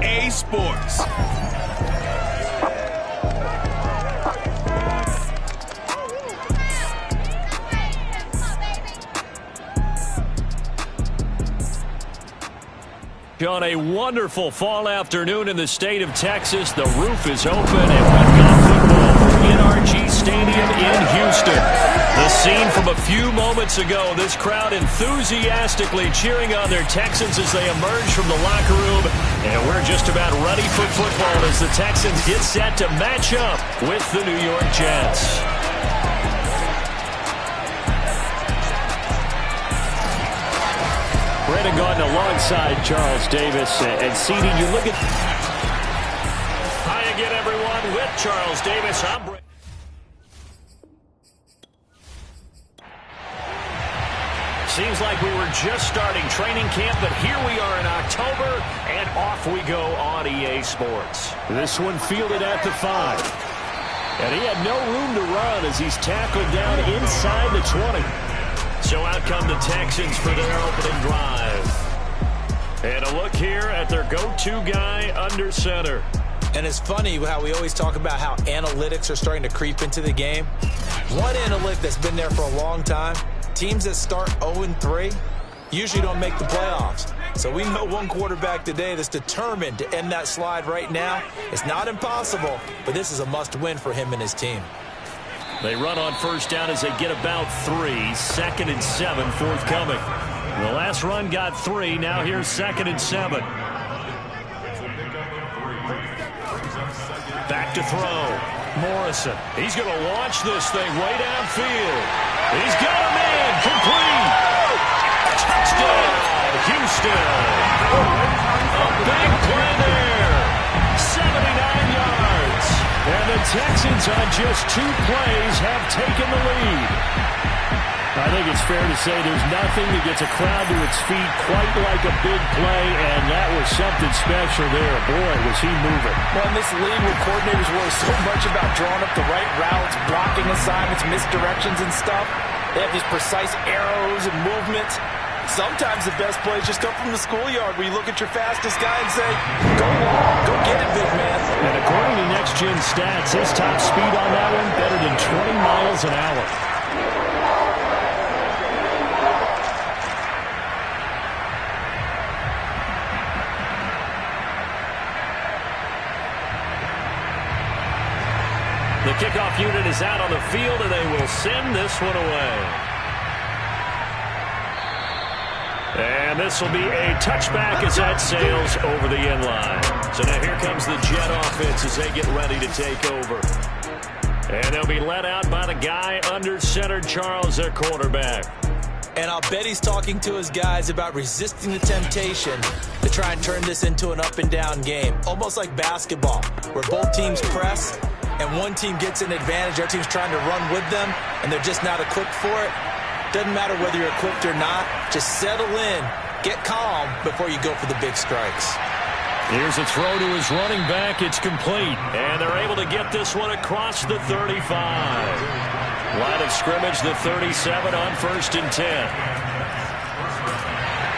EA Sports. On a wonderful fall afternoon in the state of Texas, the roof is open and we've got football from NRG Stadium in Houston. The scene from a few moments ago, this crowd enthusiastically cheering on their Texans as they emerge from the locker room. And we're just about ready for football as the Texans get set to match up with the New York Jets. Brandon Gaudin alongside Charles Davis. And Ceedee, you look at... Hi again, everyone, with Charles Davis. I'm Brandon. Seems like we were just starting training camp, but here we are in October, and off we go on EA Sports. This one fielded at the 5. And he had no room to run as he's tackled down inside the 20. So out come the Texans for their opening drive. And a look here at their go-to guy under center. And it's funny how we always talk about how analytics are starting to creep into the game. One analytic that's been there for a long time, teams that start 0-3 usually don't make the playoffs. So we know one quarterback today that's determined to end that slide right now. It's not impossible, but this is a must-win for him and his team. They run on first down as they get about 3. 2nd and 7 forthcoming. The last run got 3. Now here's 2nd and 7. Back to throw. Morrison. He's going to launch this thing way downfield. He's got him in. Complete. Touchdown, Houston. A big play there. 79 yards. And the Texans on just 2 plays have taken the lead. I think it's fair to say there's nothing that gets a crowd to its feet quite like a big play, and that was something special there. Boy, was he moving. Well, in this league where coordinators worry so much about drawing up the right routes, blocking assignments, misdirections and stuff, they have these precise arrows and movements. Sometimes the best plays just come from the schoolyard where you look at your fastest guy and say, go long, go get it, big man. And according to Next Gen Stats, his top speed on that one better than 20 miles an hour. The kickoff unit is out on the field, and they will send this one away. And this will be a touchback as that sails over the end line. So now here comes the Jet offense as they get ready to take over. And they'll be led out by the guy under center, Charles, their quarterback. And I'll bet he's talking to his guys about resisting the temptation to try and turn this into an up-and-down game. Almost like basketball, where both teams press, and one team gets an advantage, the other team's trying to run with them, and they're just not equipped for it. Doesn't matter whether you're equipped or not. Just settle in, get calm before you go for the big strikes. Here's a throw to his running back. It's complete. And they're able to get this one across the 35. Line of scrimmage, the 37 on 1st and 10.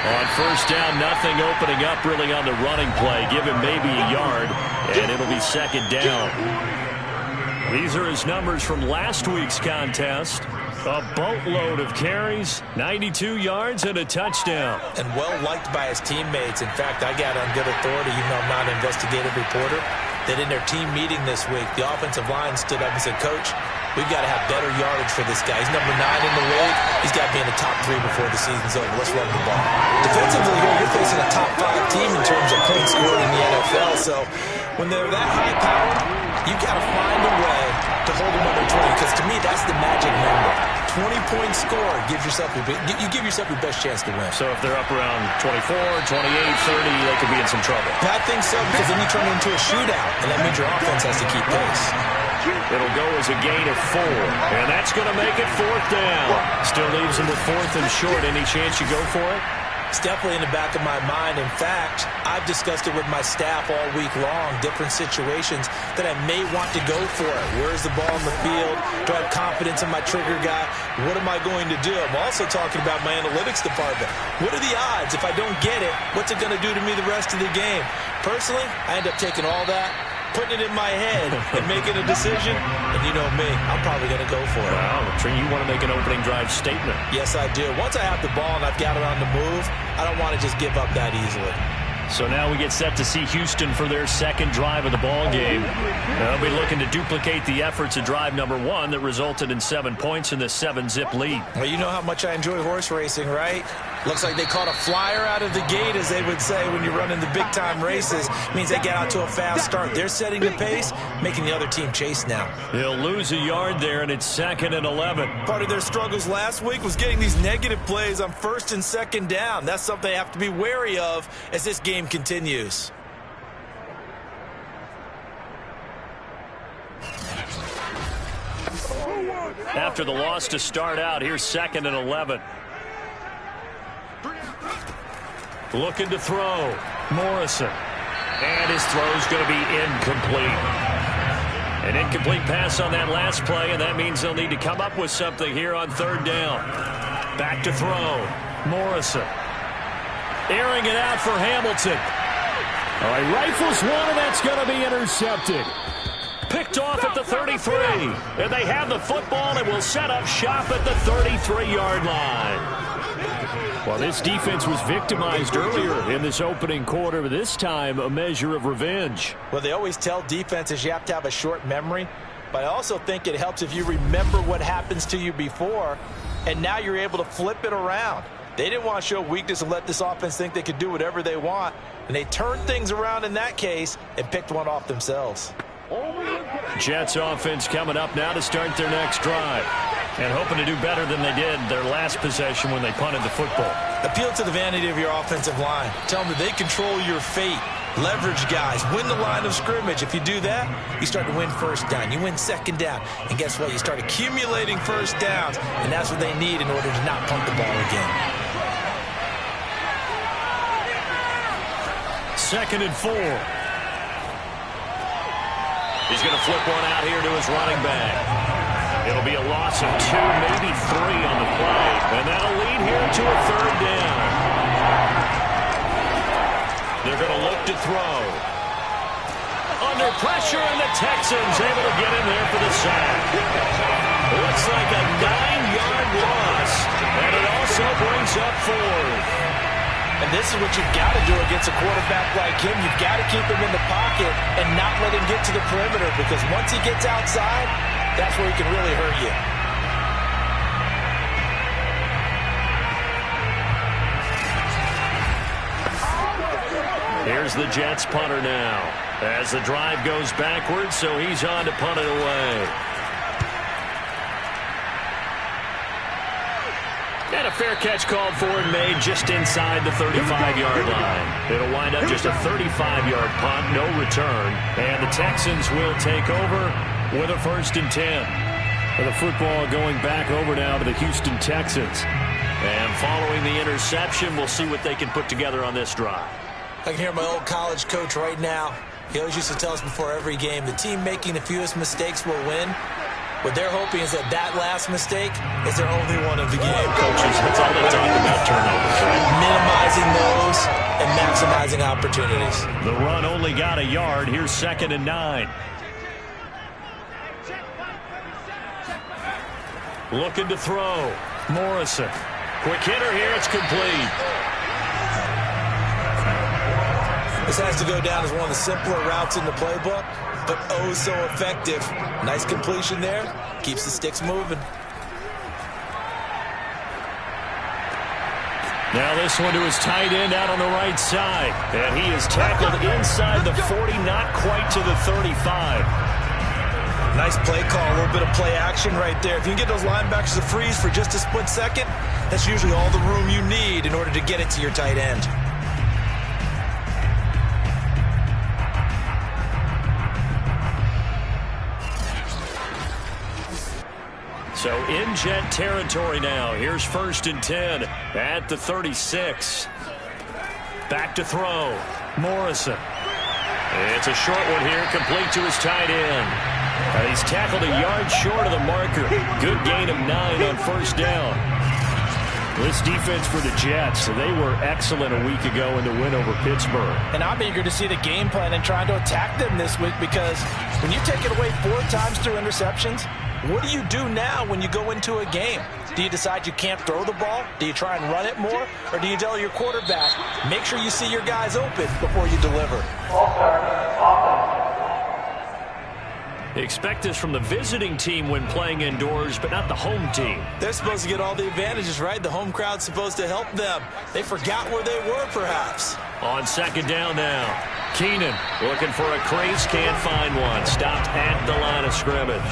On first down, nothing opening up really on the running play. Give him maybe a yard, and it'll be 2nd down. These are his numbers from last week's contest. A boatload of carries, 92 yards, and a touchdown. And well-liked by his teammates. In fact, I got on good authority, even though I'm not an investigative reporter, that in their team meeting this week, the offensive line stood up and said, Coach, we've got to have better yardage for this guy. He's number 9 in the league. He's got to be in the top 3 before the season's over. Let's run the ball. Defensively, you're facing a top 5 team in terms of points scored in the NFL. So when they're that high-powered, you've got to find a way to hold them under 20, because to me, that's the magic number. 20-point score gives yourself you give yourself your best chance to win. So if they're up around 24, 28, 30, they could be in some trouble. I think so, because then you turn it into a shootout, and that means your offense has to keep pace. It'll go as a gain of 4, and that's going to make it 4th down. Still leaves them with 4th and short. Any chance you go for it? It's definitely in the back of my mind. In fact, I've discussed it with my staff all week long, different situations that I may want to go for it. Where's the ball in the field? Do I have confidence in my trigger guy? What am I going to do? I'm also talking about my analytics department. What are the odds? If I don't get it, what's it going to do to me the rest of the game? Personally, I end up taking all that, putting it in my head, and making a decision. And you know me, I'm probably going to go for it. Wow, you want to make an opening drive statement. Yes, I do. Once I have the ball and I've got it on the move, I don't want to just give up that easily. So now we get set to see Houston for their second drive of the ball game. They'll be looking to duplicate the efforts of drive number 1 that resulted in 7 points in the 7-zip lead. Well, you know how much I enjoy horse racing, right? Looks like they caught a flyer out of the gate, as they would say when you're running the big-time races. Means they get out to a fast start. They're setting the pace, making the other team chase now. He'll lose a yard there, and it's 2nd and 11. Part of their struggles last week was getting these negative plays on 1st and 2nd down. That's something they have to be wary of as this game continues. After the loss to start out, here's 2nd and 11. Looking to throw. Morrison. And his throw's going to be incomplete. An incomplete pass on that last play, and that means they'll need to come up with something here on 3rd down. Back to throw. Morrison. Airing it out for Hamilton. All right, rifles one, and that's going to be intercepted. Picked off at the 33. And they have the football and will set up shop at the 33-yard line. Well, this defense was victimized earlier in this opening quarter, but this time a measure of revenge. Well, they always tell defenses you have to have a short memory, but I also think it helps if you remember what happens to you before, and now you're able to flip it around. They didn't want to show weakness and let this offense think they could do whatever they want, and they turned things around in that case and picked one off themselves. Jets offense coming up now to start their next drive, and hoping to do better than they did their last possession when they punted the football. Appeal to the vanity of your offensive line. Tell them that they control your fate. Leverage guys. Win the line of scrimmage. If you do that, you start to win 1st down. You win 2nd down. And guess what? You start accumulating 1st downs, and that's what they need in order to not punt the ball again. 2nd and 4. He's going to flip one out here to his running back. It'll be a loss of 2, maybe 3 on the play. And that'll lead here to a 3rd down. They're going to look to throw. Under pressure, and the Texans able to get in there for the sack. Looks like a 9-yard loss. And it also brings up 4th. And this is what you've got to do against a quarterback like him. You've got to keep him in the pocket and not let him get to the perimeter, because once he gets outside, that's where he can really hurt you. Here's the Jets punter now as the drive goes backwards, so he's on to punt it away. And a fair catch called for and made just inside the 35-yard line. It'll wind up just a 35-yard punt, no return. And the Texans will take over with a 1st and 10. And the football going back over now to the Houston Texans. And following the interception, we'll see what they can put together on this drive. I can hear my old college coach right now. He always used to tell us before every game, the team making the fewest mistakes will win. What they're hoping is that that last mistake is their only one of the game. Coaches, that's all they talk about, turnovers, right? Minimizing those and maximizing opportunities. The run only got a yard. Here's 2nd and 9. Looking to throw. Morrison. Quick hitter here. It's complete. This has to go down as one of the simpler routes in the playbook, but oh so effective. Nice completion there. Keeps the sticks moving. Now this one to his tight end out on the right side. And he is tackled inside the 40, not quite to the 35. Nice play call, a little bit of play action right there. If you can get those linebackers to freeze for just a split second, that's usually all the room you need in order to get it to your tight end. So in Jet territory now. Here's 1st and 10 at the 36. Back to throw. Morrison. It's a short one here, complete to his tight end. He's tackled a yard short of the marker. Good gain of 9 on first down. This defense for the Jets, they were excellent a week ago in the win over Pittsburgh. And I'm eager to see the game plan and trying to attack them this week, because when you take it away 4 times through interceptions, what do you do now when you go into a game? Do you decide you can't throw the ball? Do you try and run it more? Or do you tell your quarterback, make sure you see your guys open before you deliver? Expect this from the visiting team when playing indoors, but not the home team. They're supposed to get all the advantages, right? The home crowd's supposed to help them. They forgot where they were, perhaps. On second down now. Keenan looking for a crease, can't find one. Stopped at the line of scrimmage.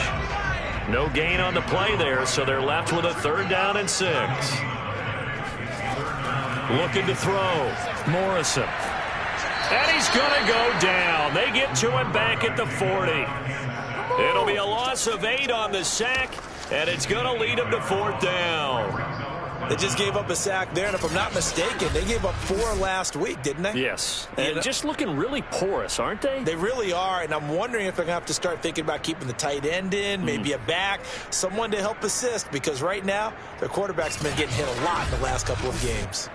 No gain on the play there, so they're left with a 3rd down and 6. Looking to throw. Morrison. And he's going to go down. They get to him back at the 40. It'll be a loss of 8 on the sack, and it's going to lead them to 4th down. They just gave up a sack there, and if I'm not mistaken, they gave up 4 last week, didn't they? Yes. And just looking really porous, aren't they? They really are, and I'm wondering if they're going to have to start thinking about keeping the tight end in, maybe a back, someone to help assist, because right now their quarterback's been getting hit a lot in the last couple of games.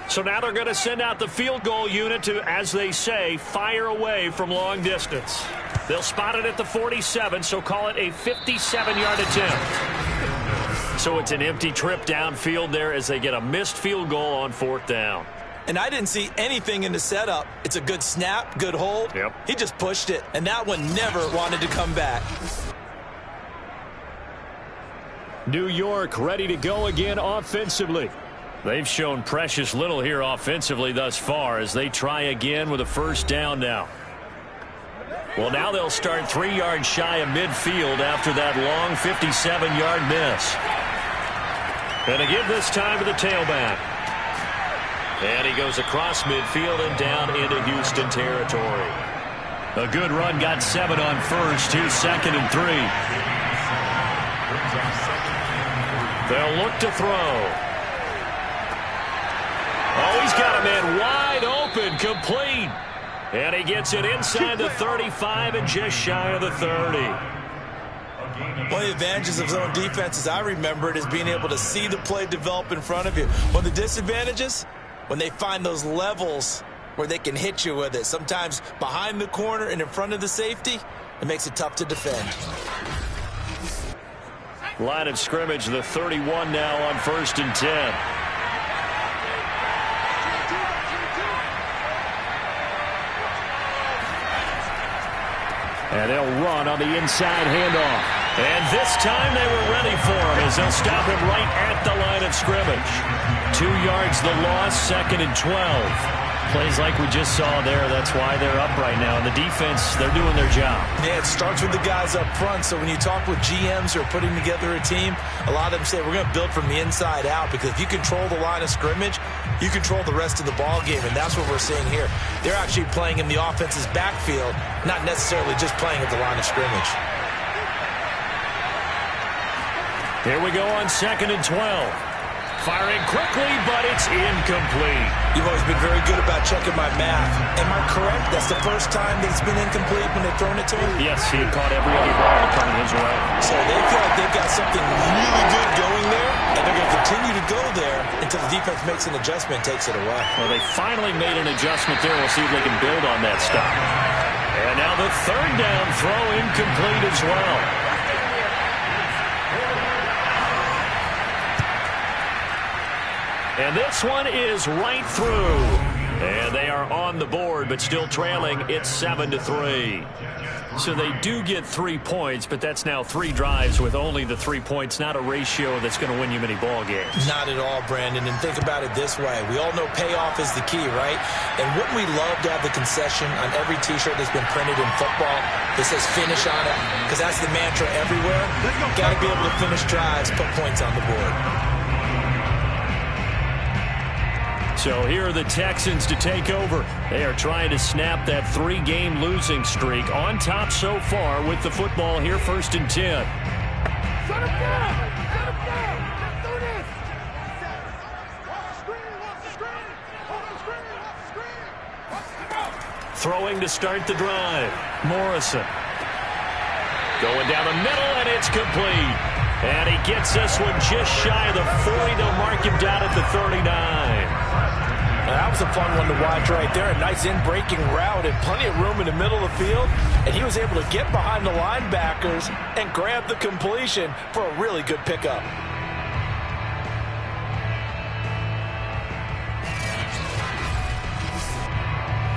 So now they're going to send out the field goal unit to, as they say, fire away from long distance. They'll spot it at the 47, so call it a 57-yard attempt. So it's an empty trip downfield there as they get a missed field goal on 4th down. And I didn't see anything in the setup. It's a good snap, good hold. Yep. He just pushed it, and that one never wanted to come back. New York ready to go again offensively. They've shown precious little here offensively thus far as they try again with a 1st down now. Well, now they'll start 3 yards shy of midfield after that long 57-yard miss. And to give this time to the tailback. And he goes across midfield and down into Houston territory. A good run, got 7 on first. Here's 2nd and 3. They'll look to throw. Oh, he's got a man wide open, complete. And he gets it inside the 35 and just shy of the 30. One of the advantages of zone defense, as I remember it, is being able to see the play develop in front of you. One of the disadvantages, when they find those levels where they can hit you with it, sometimes behind the corner and in front of the safety, it makes it tough to defend. Line of scrimmage, the 31 now on 1st and 10. And they'll run on the inside handoff. And this time they were ready for him as they'll stop him right at the line of scrimmage. 2 yards the loss, 2nd and 12. Plays like we just saw there. That's why they're up right now. And the defense, they're doing their job. Yeah, it starts with the guys up front. So when you talk with GMs who are putting together a team, a lot of them say we're going to build from the inside out, because if you control the line of scrimmage, you control the rest of the ball game, and that's what we're seeing here. They're actually playing in the offense's backfield, not necessarily just playing at the line of scrimmage. Here we go on 2nd and 12. Firing quickly, but it's incomplete. You've always been very good about checking my math. Am I correct? That's the first time that it's been incomplete when they've thrown it to him? Yes, he had caught every other ball coming his way. So they feel like they've got something really good going there, and they're going to continue to go there until the defense makes an adjustment and takes it away. Well, they finally made an adjustment there. We'll see if they can build on that stop. And now the 3rd down throw incomplete as well. And this one is right through. And they are on the board, but still trailing. It's 7-3. So they do get 3 points, but that's now 3 drives with only the 3 points. Not a ratio that's going to win you many ball games. Not at all, Brandon. And think about it this way. We all know payoff is the key, right? And wouldn't we love to have the concession on every T-shirt that's been printed in football that says finish on it? Because that's the mantra everywhere. Got to be able to finish drives, put points on the board. So here are the Texans to take over. They are trying to snap that 3-game losing streak. On top so far with the football here, 1st and 10. Shut him down! Shut him down! Let's do this! Off the screen! Off the screen! Off the screen! Off the throwing to start the drive. Morrison. Going down the middle, and it's complete. And he gets this one just shy of the 40. They'll mark him down at the 39. That was a fun one to watch right there. A nice in-breaking route and plenty of room in the middle of the field. And he was able to get behind the linebackers and grab the completion for a really good pickup.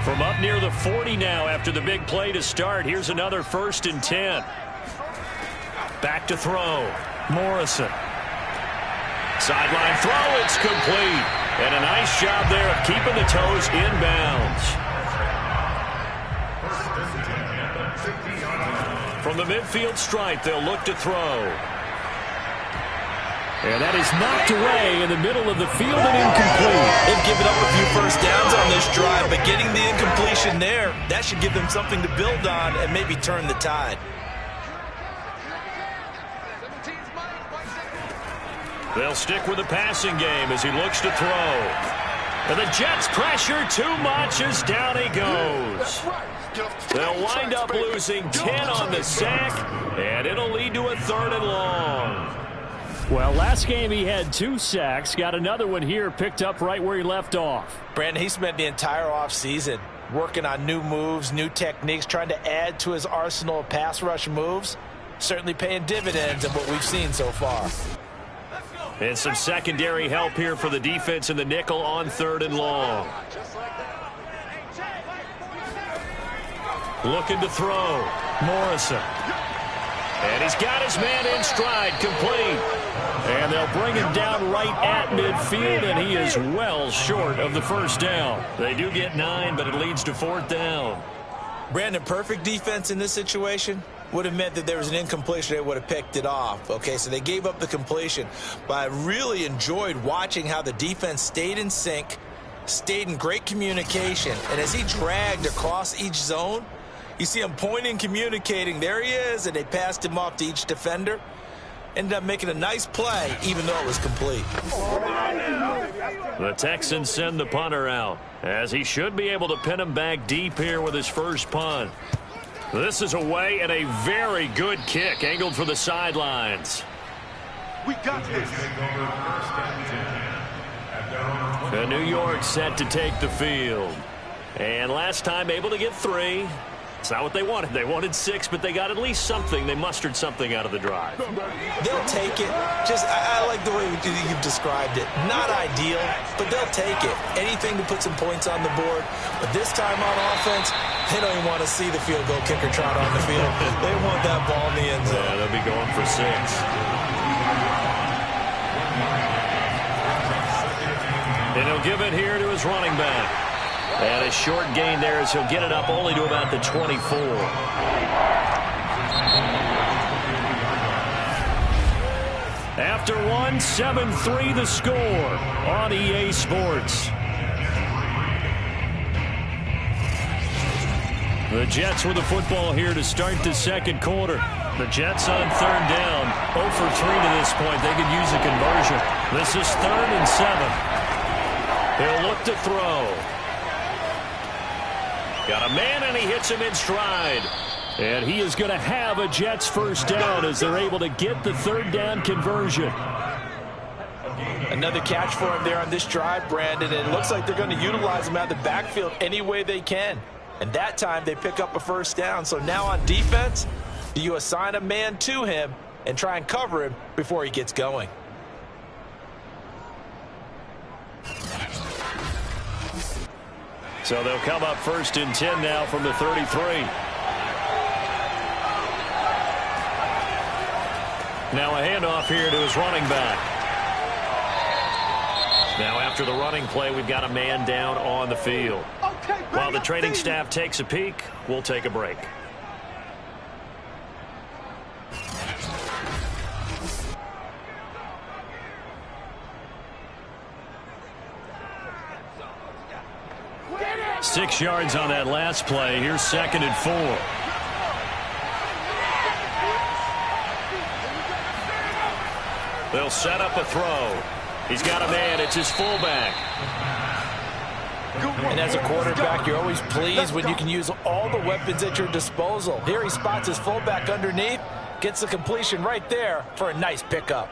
From up near the 40 now after the big play to start. Here's another 1st and 10. Back to throw. Morrison. Sideline throw. It's complete. And a nice job there of keeping the toes inbounds. From the midfield stripe, they'll look to throw. And that is knocked away in the middle of the field and incomplete. They've given up a few first downs on this drive, but getting the incompletion there, that should give them something to build on and maybe turn the tide. They'll stick with the passing game as he looks to throw. And the Jets pressure too much as down he goes. They'll wind up losing 10 on the sack, and it'll lead to a 3rd and long. Well, last game he had 2 sacks. Got another one here, picked up right where he left off. Brandon, he spent the entire offseason working on new moves, new techniques, trying to add to his arsenal of pass rush moves. Certainly paying dividends in what we've seen so far. And some secondary help here for the defense in the nickel on 3rd and long. Looking to throw. Morrison. And he's got his man in stride, complete. And they'll bring him down right at midfield, and he is well short of the 1st down. They do get 9, but it leads to 4th down. Brandon, perfect defense in this situation would have meant that there was an incompletion. They would have picked it off. Okay, so they gave up the completion. But I really enjoyed watching how the defense stayed in sync, stayed in great communication. And as he dragged across each zone, you see him pointing, communicating. There he is, and they passed him off to each defender. Ended up making a nice play, even though it was complete. The Texans send the punter out, as he should be able to pin him back deep here with his first punt. This is away and a very good kick, angled for the sidelines. We got this. And New York set to take the field. And last time able to get 3. It's not what they wanted. They wanted 6, but they got at least something. They mustered something out of the drive. They'll take it. I like the way you've described it. Not ideal, but they'll take it. Anything to put some points on the board. But this time on offense, they don't even want to see the field goal kicker trot on the field. They want that ball in the end zone. Yeah, they'll be going for 6. And he'll give it here to his running back. And a short gain there as he'll get it up only to about the 24. After 1, 7-3 the score on EA Sports. The Jets with the football here to start the 2nd quarter. The Jets on 3rd down. 0 for 3 to this point. They could use a conversion. This is 3rd and 7. He'll look to throw. Got a man, and he hits him in stride. And he is going to have a Jets 1st down as they're able to get the 3rd down conversion. Another catch for him there on this drive, Brandon, and it looks like they're going to utilize him out of the backfield any way they can. And that time they pick up a 1st down. So now on defense, do you assign a man to him and try and cover him before he gets going? So they'll come up 1st and 10 now from the 33. Now a handoff here to his running back. Now after the running play, we've got a man down on the field. While the training staff takes a peek, we'll take a break. Six yards on that last play. Here's 2nd and 4. They'll set up a throw. He's got a man. It's his fullback. And as a quarterback, you're always pleased when you can use all the weapons at your disposal. Here he spots his fullback underneath, gets the completion right there for a nice pickup.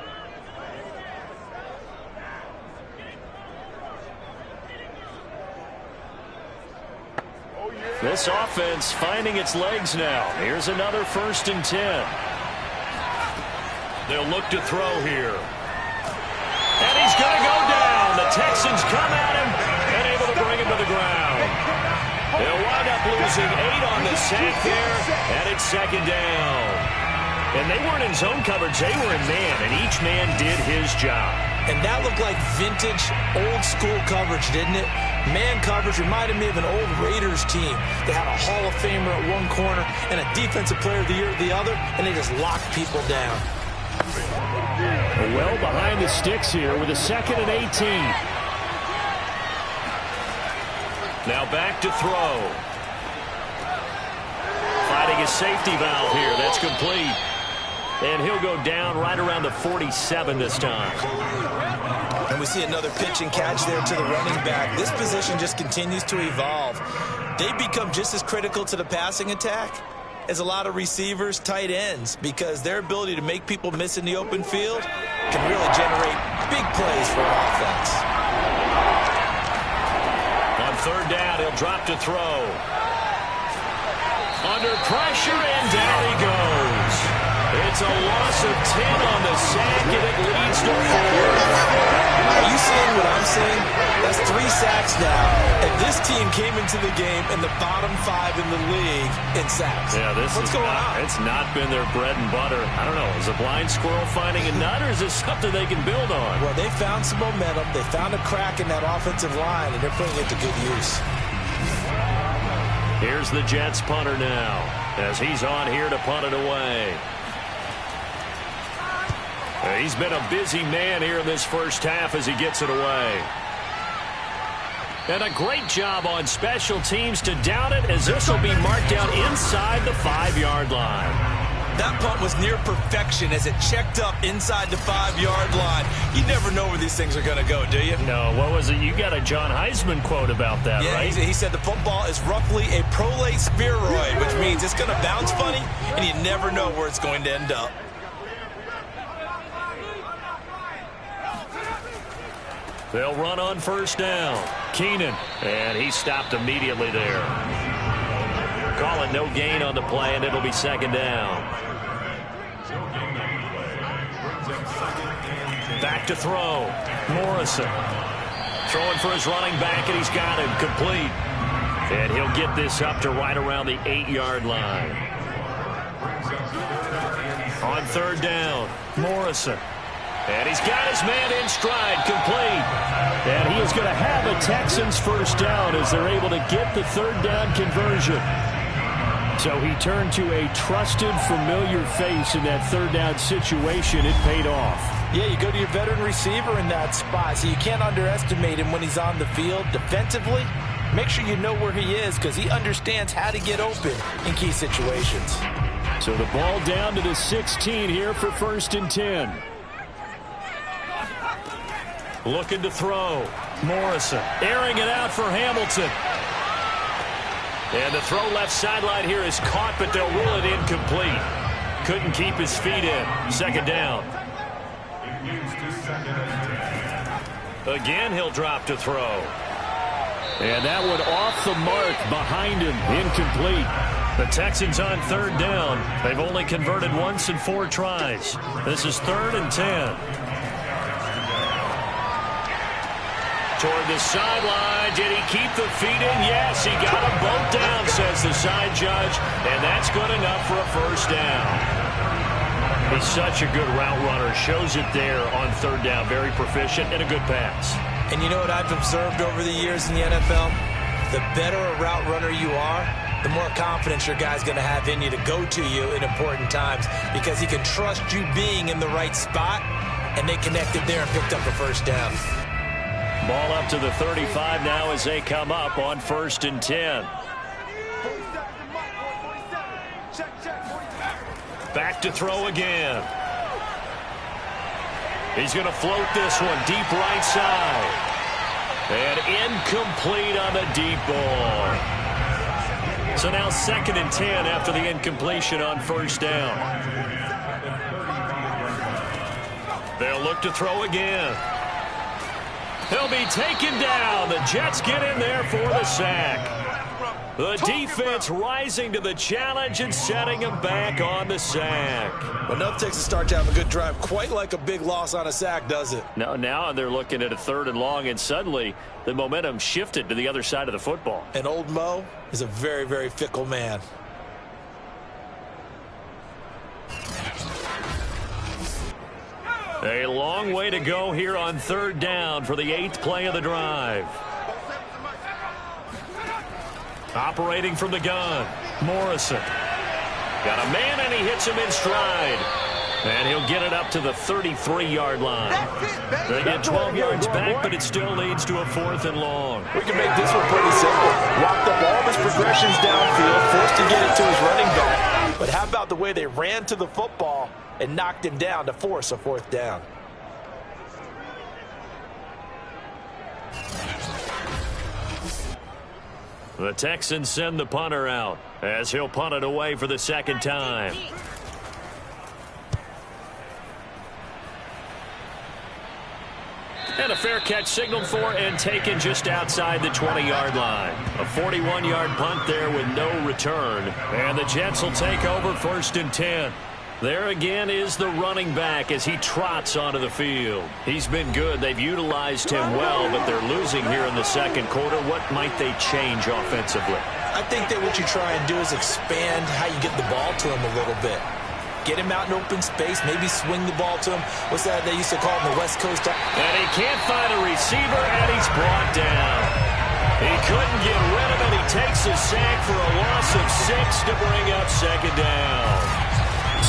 This offense finding its legs now. Here's another 1st and 10. They'll look to throw here. And he's going to go down. The Texans come at him and able to bring him to the ground. They'll wind up losing 8 on the sack there, and it's 2nd down. And they weren't in zone coverage. They were in man, and each man did his job. And that looked like vintage, old-school coverage, didn't it? Man coverage reminded me of an old Raiders team. They had a Hall of Famer at one corner and a Defensive Player of the Year at the other, and they just locked people down. Well behind the sticks here with a 2nd and 18. Now back to throw. Fighting his safety valve here. That's complete. And he'll go down right around the 47 this time. And we see another pitch and catch there to the running back. This position just continues to evolve. They become just as critical to the passing attack as a lot of receivers, tight ends, because their ability to make people miss in the open field can really generate big plays for an offense. On 3rd down, he'll drop to throw. Under pressure, and down he goes. It's a loss of 10 on the sack, and it leads to 4. Are you seeing what I'm seeing? That's 3 sacks now. And this team came into the game in the bottom 5 in the league in sacks. Yeah, What's going on? It's not been their bread and butter. I don't know. Is a blind squirrel finding a nut, or is this something they can build on? Well, they found some momentum. They found a crack in that offensive line, and they're putting it to good use. Here's the Jets punter now, as he's on here to punt it away. He's been a busy man here in this first half as he gets it away. And a great job on special teams to down it, as this will be marked down inside the 5-yard line. That punt was near perfection as it checked up inside the 5-yard line. You never know where these things are going to go, do you? No, what was it? You got a John Heisman quote about that, right? He said the football is roughly a prolate spheroid, which means it's going to bounce funny, and you never know where it's going to end up. They'll run on 1st down. Keenan, and he stopped immediately there. Call it no gain on the play, and it'll be 2nd down. Back to throw. Morrison throwing for his running back, and he's got him complete. And he'll get this up to right around the 8-yard line. On 3rd down, Morrison. And he's got his man in stride, complete. And he is going to have a Texans 1st down as they're able to get the 3rd down conversion. So he turned to a trusted, familiar face in that 3rd down situation. It paid off. Yeah, you go to your veteran receiver in that spot, so you can't underestimate him when he's on the field defensively. Make sure you know where he is, because he understands how to get open in key situations. So the ball down to the 16 here for 1st and 10. Looking to throw. Morrison airing it out for Hamilton. And the throw left sideline here is caught, but they'll rule it incomplete. Couldn't keep his feet in. 2nd down. Again, he'll drop to throw. And that one off the mark behind him. Incomplete. The Texans on 3rd down. They've only converted once in 4 tries. This is 3rd and 10. Toward the sideline. Did he keep the feet in? Yes, he got them both down, says the side judge. And that's good enough for a 1st down. He's such a good route runner. Shows it there on 3rd down. Very proficient and a good pass. And you know what I've observed over the years in the NFL? The better a route runner you are, the more confidence your guy's going to have in you to go to you in important times, because he can trust you being in the right spot, and they connected there and picked up a 1st down. Ball up to the 35 now as they come up on 1st and 10. Back to throw again. He's going to float this one deep right side. And incomplete on the deep ball. So now 2nd and 10 after the incompletion on 1st down. They'll look to throw again. He'll be taken down. The Jets get in there for the sack. The defense rising to the challenge and setting him back on the sack. Enough takes a start to have a good drive. Quite like a big loss on a sack, does it? No, now they're looking at a 3rd and long, and suddenly the momentum shifted to the other side of the football. And old Mo is a very, very fickle man. A long way to go here on 3rd down for the 8th play of the drive. Operating from the gun, Morrison. Got a man, and he hits him in stride. And he'll get it up to the 33-yard line. They get 12 yards back, but it still leads to a 4th and long. We can make this one pretty simple. Walked up all of his progressions downfield, forced to get it to his running back. But how about the way they ran to the football and knocked him down to force a 4th down? The Texans send the punter out as he'll punt it away for the 2nd time. And a fair catch signaled for and taken just outside the 20-yard line. A 41-yard punt there with no return. And the Jets will take over 1st and 10. There again is the running back as he trots onto the field. He's been good. They've utilized him well, but they're losing here in the 2nd quarter. What might they change offensively? I think that what you try and do is expand how you get the ball to him a little bit. Get him out in open space, maybe swing the ball to him. What's that they used to call him, the West Coast? And he can't find a receiver, and he's brought down. He couldn't get rid of it. He takes a sack for a loss of 6 to bring up 2nd down.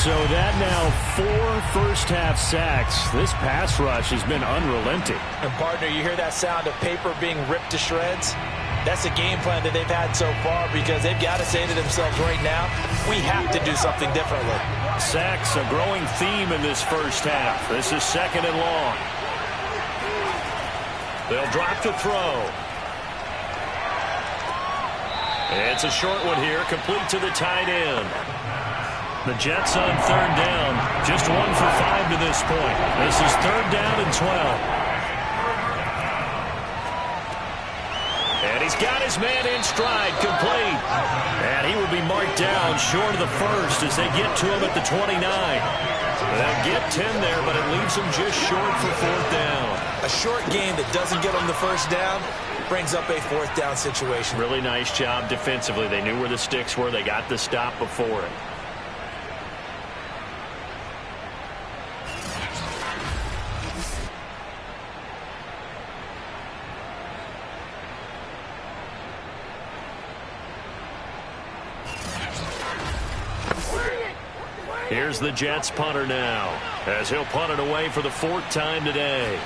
So that now 4 first-half sacks. This pass rush has been unrelenting. And, partner, you hear that sound of paper being ripped to shreds? That's the game plan that they've had so far because they've got to say to themselves right now, we have to do something differently. Sacks, a growing theme in this 1st half. This is 2nd and long. They'll drop to throw. It's a short one here, complete to the tight end. The Jets on 3rd down, just 1 for 5 to this point. This is 3rd down and 12. And he's got his man in stride, complete. And he will be marked down short of the 1st as they get to him at the 29. They'll get 10 there, but it leaves him just short for 4th down. A short game that doesn't get him the 1st down brings up a 4th down situation. Really nice job defensively. They knew where the sticks were. They got the stop before it. Here's the Jets punter now as he'll punt it away for the 4th time today.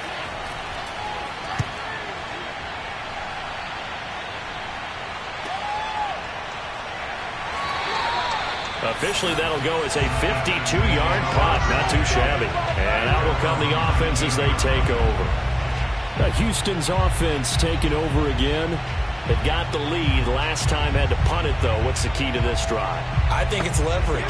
Officially, that'll go as a 52-yard punt. Not too shabby. And out will come the offense as they take over. Houston's offense taking over again. They've got the lead. Last time had to punt it, though. What's the key to this drive? I think it's leverage.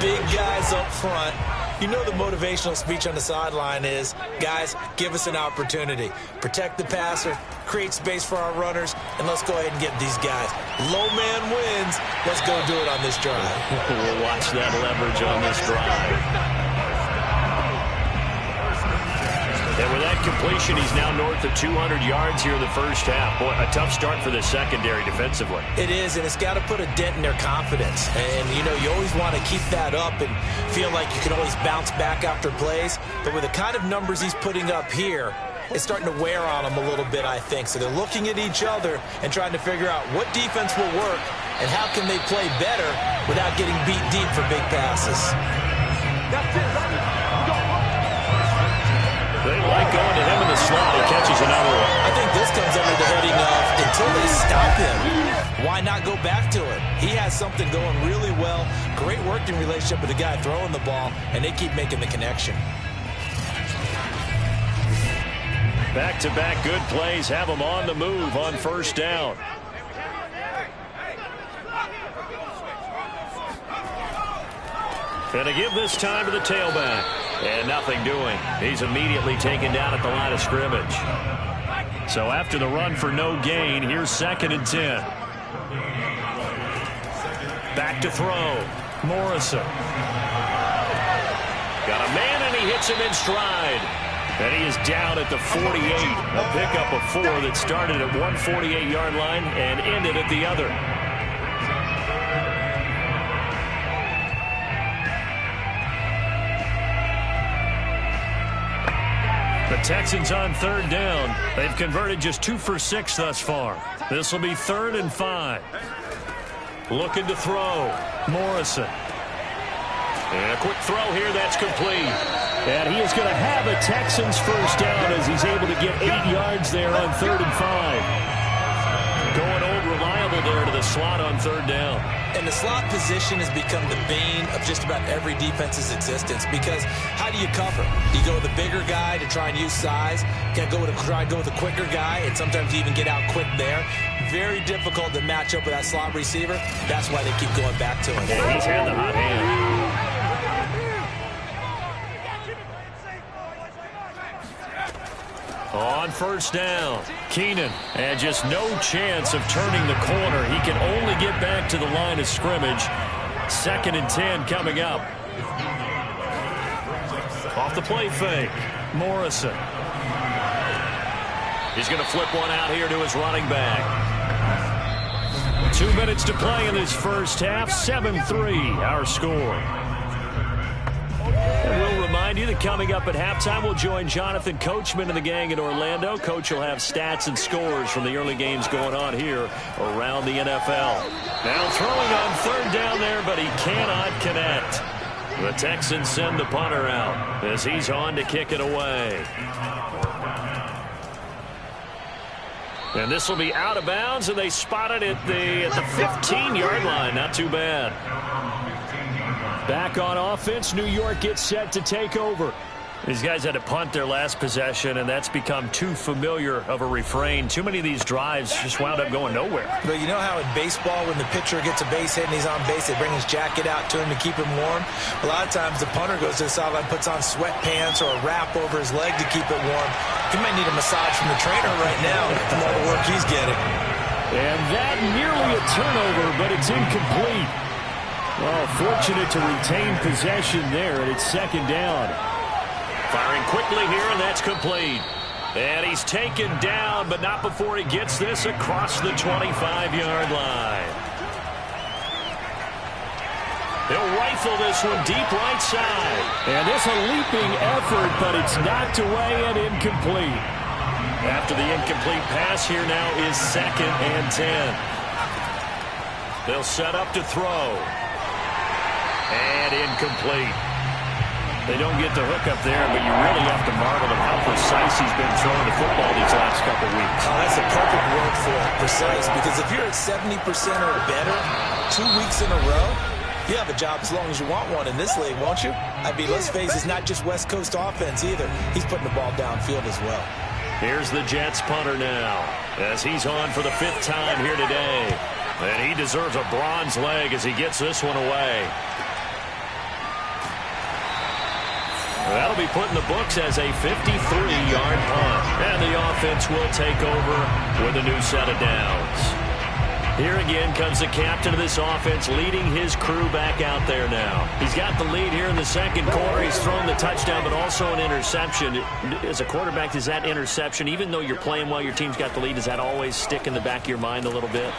Big guys up front. You know the motivational speech on the sideline is, guys, give us an opportunity. Protect the passer, create space for our runners, and let's go ahead and get these guys. Low man wins. Let's go do it on this drive. We'll watch that leverage on this drive. And with that completion, he's now north of 200 yards here in the 1st half. Boy, a tough start for the secondary defensively. It is, and it's got to put a dent in their confidence. And, you know, you always want to keep that up and feel like you can always bounce back after plays. But with the kind of numbers he's putting up here, it's starting to wear on them a little bit, I think. So they're looking at each other and trying to figure out what defense will work and how can they play better without getting beat deep for big passes. That's it. They like going to him in the slot. He catches another one. I think this comes under the heading of until they stop him, why not go back to it? He has something going really well. Great working relationship with the guy throwing the ball, and they keep making the connection. Back-to-back good plays have them on the move on first down. And to give this time to the tailback. And nothing doing. He's immediately taken down at the line of scrimmage. So after the run for no gain, here's 2nd and 10. Back to throw. Morrison. Got a man, and he hits him in stride. And he is down at the 48. A pickup of 4 that started at 148-yard line and ended at the other. The Texans on 3rd down. They've converted just 2 for 6 thus far. This will be 3rd and 5. Looking to throw. Morrison. And a quick throw here that's complete. And he is going to have a Texans first down as he's able to get 8 yards there on 3rd and 5. Going old reliable there to the slot on 3rd down. And the slot position has become the bane of just about every defense's existence, because how do you cover? Do you go with a bigger guy to try and use size? Can't go with try to go with a quicker guy, and sometimes you even get out quick there. Very difficult to match up with that slot receiver. That's why they keep going back to him. Yeah, he's had the hot hand. On first down, Keenan, and just no chance of turning the corner. He can only get back to the line of scrimmage. 2nd and 10 coming up. Off the play fake, Morrison. He's going to flip one out here to his running back. 2 minutes to play in this first half. 7-3, our score. And we'll remind you that coming up at halftime, we'll join Jonathan Coachman and the gang in Orlando. Coach will have stats and scores from the early games going on here around the NFL. Now throwing on 3rd down there, but he cannot connect. The Texans send the punter out as he's on to kick it away. And this will be out of bounds, and they spot it at the 15-yard line. Not too bad. Back on offense, New York gets set to take over. These guys had to punt their last possession, and that's become too familiar of a refrain. Too many of these drives just wound up going nowhere. But you know how in baseball, when the pitcher gets a base hit and he's on base, they bring his jacket out to him to keep him warm? A lot of times the punter goes to the sideline, puts on sweatpants or a wrap over his leg to keep it warm. He might need a massage from the trainer right now from all the work he's getting. And that nearly a turnover, but it's incomplete. Well, fortunate to retain possession there, and it's 2nd down. Firing quickly here, and that's complete. And he's taken down, but not before he gets this across the 25-yard line. They'll rifle this one deep right side. And this a leaping effort, but it's knocked away and incomplete. After the incomplete pass, here now is 2nd and 10. They'll set up to throw. And incomplete. They don't get the hook up there, but you really have to marvel at how precise he's been throwing the football these last couple weeks. Oh, that's the perfect word for it, precise, because if you're at 70% or better 2 weeks in a row, you have a job as long as you want one in this league, won't you? I mean, let's face it, it's not just West Coast offense either. He's putting the ball downfield as well. Here's the Jets punter now, as he's on for the 5th time here today. And he deserves a bronze leg as he gets this one away. That'll be put in the books as a 53-yard punt. And the offense will take over with a new set of downs. Here again comes the captain of this offense leading his crew back out there now. He's got the lead here in the 2nd quarter. He's thrown the touchdown, but also an interception. As a quarterback, does that interception, even though you're playing well, your team's got the lead, does that always stick in the back of your mind a little bit?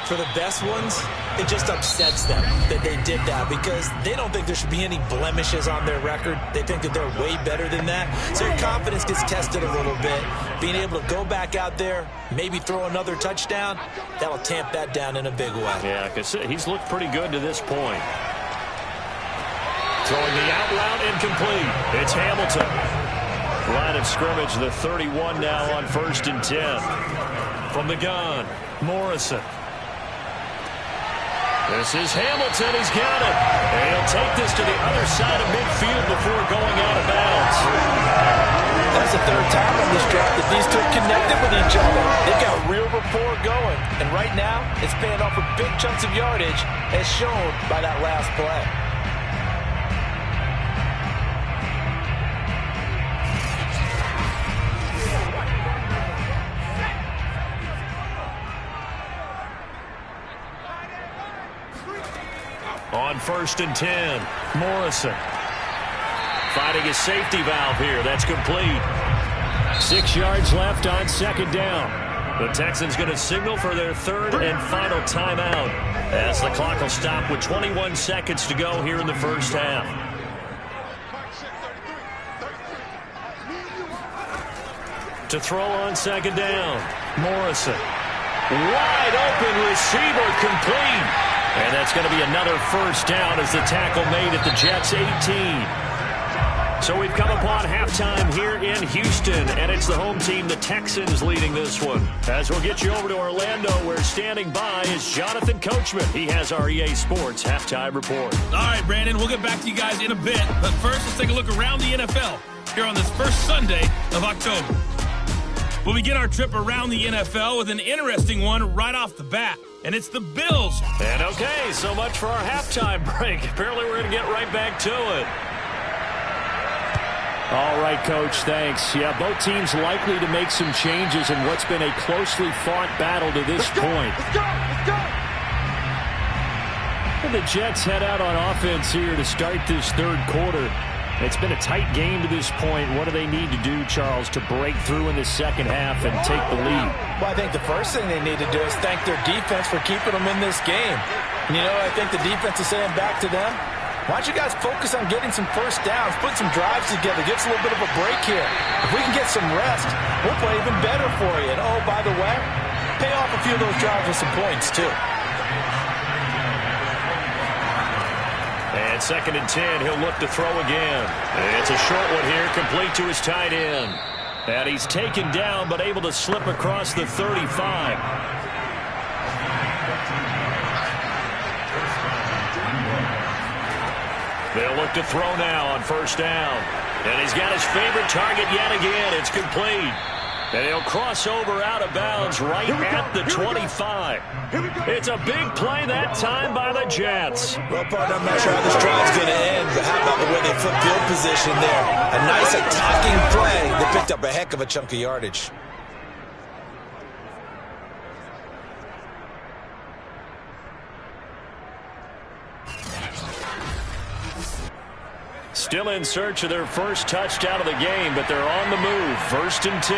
For the best ones, it just upsets them that they did that, because they don't think there should be any blemishes on their record. They think that they're way better than that. So your confidence gets tested a little bit. Being able to go back out there, maybe throw another touchdown, that'll tamp that down in a big way. Yeah, because he's looked pretty good to this point. Throwing the out route incomplete. It's Hamilton. Line of scrimmage, the 31 now on 1st and 10. From the gun, Morrison. This is Hamilton. He's got it. And he'll take this to the other side of midfield before going out of bounds. That's the third time on this drive that these two have connected with each other. They've got real rapport going. And right now, it's paying off for big chunks of yardage, as shown by that last play. On 1st and 10, Morrison finding his safety valve here. That's complete. 6 yards left on 2nd down. The Texans going to signal for their 3rd and final timeout as the clock will stop with 21 seconds to go here in the first half. To throw on 2nd down, Morrison. Wide open receiver, complete. And that's going to be another first down as the tackle made at the Jets' 18. So we've come upon halftime here in Houston, and it's the home team, the Texans, leading this one. As we'll get you over to Orlando, where standing by is Jonathan Coachman. He has our EA Sports halftime report. All right, Brandon, we'll get back to you guys in a bit. But first, let's take a look around the NFL here on this first Sunday of October. We'll begin our trip around the NFL with an interesting one right off the bat, and it's the Bills. And okay, so much for our halftime break. Apparently we're going to get right back to it. All right, Coach, thanks. Yeah, both teams likely to make some changes in what's been a closely fought battle to this point. Let's go! Let's go! And the Jets head out on offense here to start this 3rd quarter. It's been a tight game to this point. What do they need to do, Charles, to break through in the second half and take the lead? Well, I think the first thing they need to do is thank their defense for keeping them in this game. And, you know, I think the defense is saying back to them, why don't you guys focus on getting some first downs, put some drives together, give us a little bit of a break here. If we can get some rest, we'll play even better for you. And, oh, by the way, pay off a few of those drives with some points, too. And 2nd and 10, he'll look to throw again. It's a short one here, complete to his tight end. And he's taken down, but able to slip across the 35. They'll look to throw now on 1st down. And he's got his favorite target yet again. It's complete. And he'll cross over out of bounds right at the 25. It's a big play that time by the Jets. Well, partner, I'm not sure how this drive's going to end, but how about the way they flip field position there? A nice attacking play. They picked up a heck of a chunk of yardage. Still in search of their first touchdown of the game, but they're on the move. 1st and 10.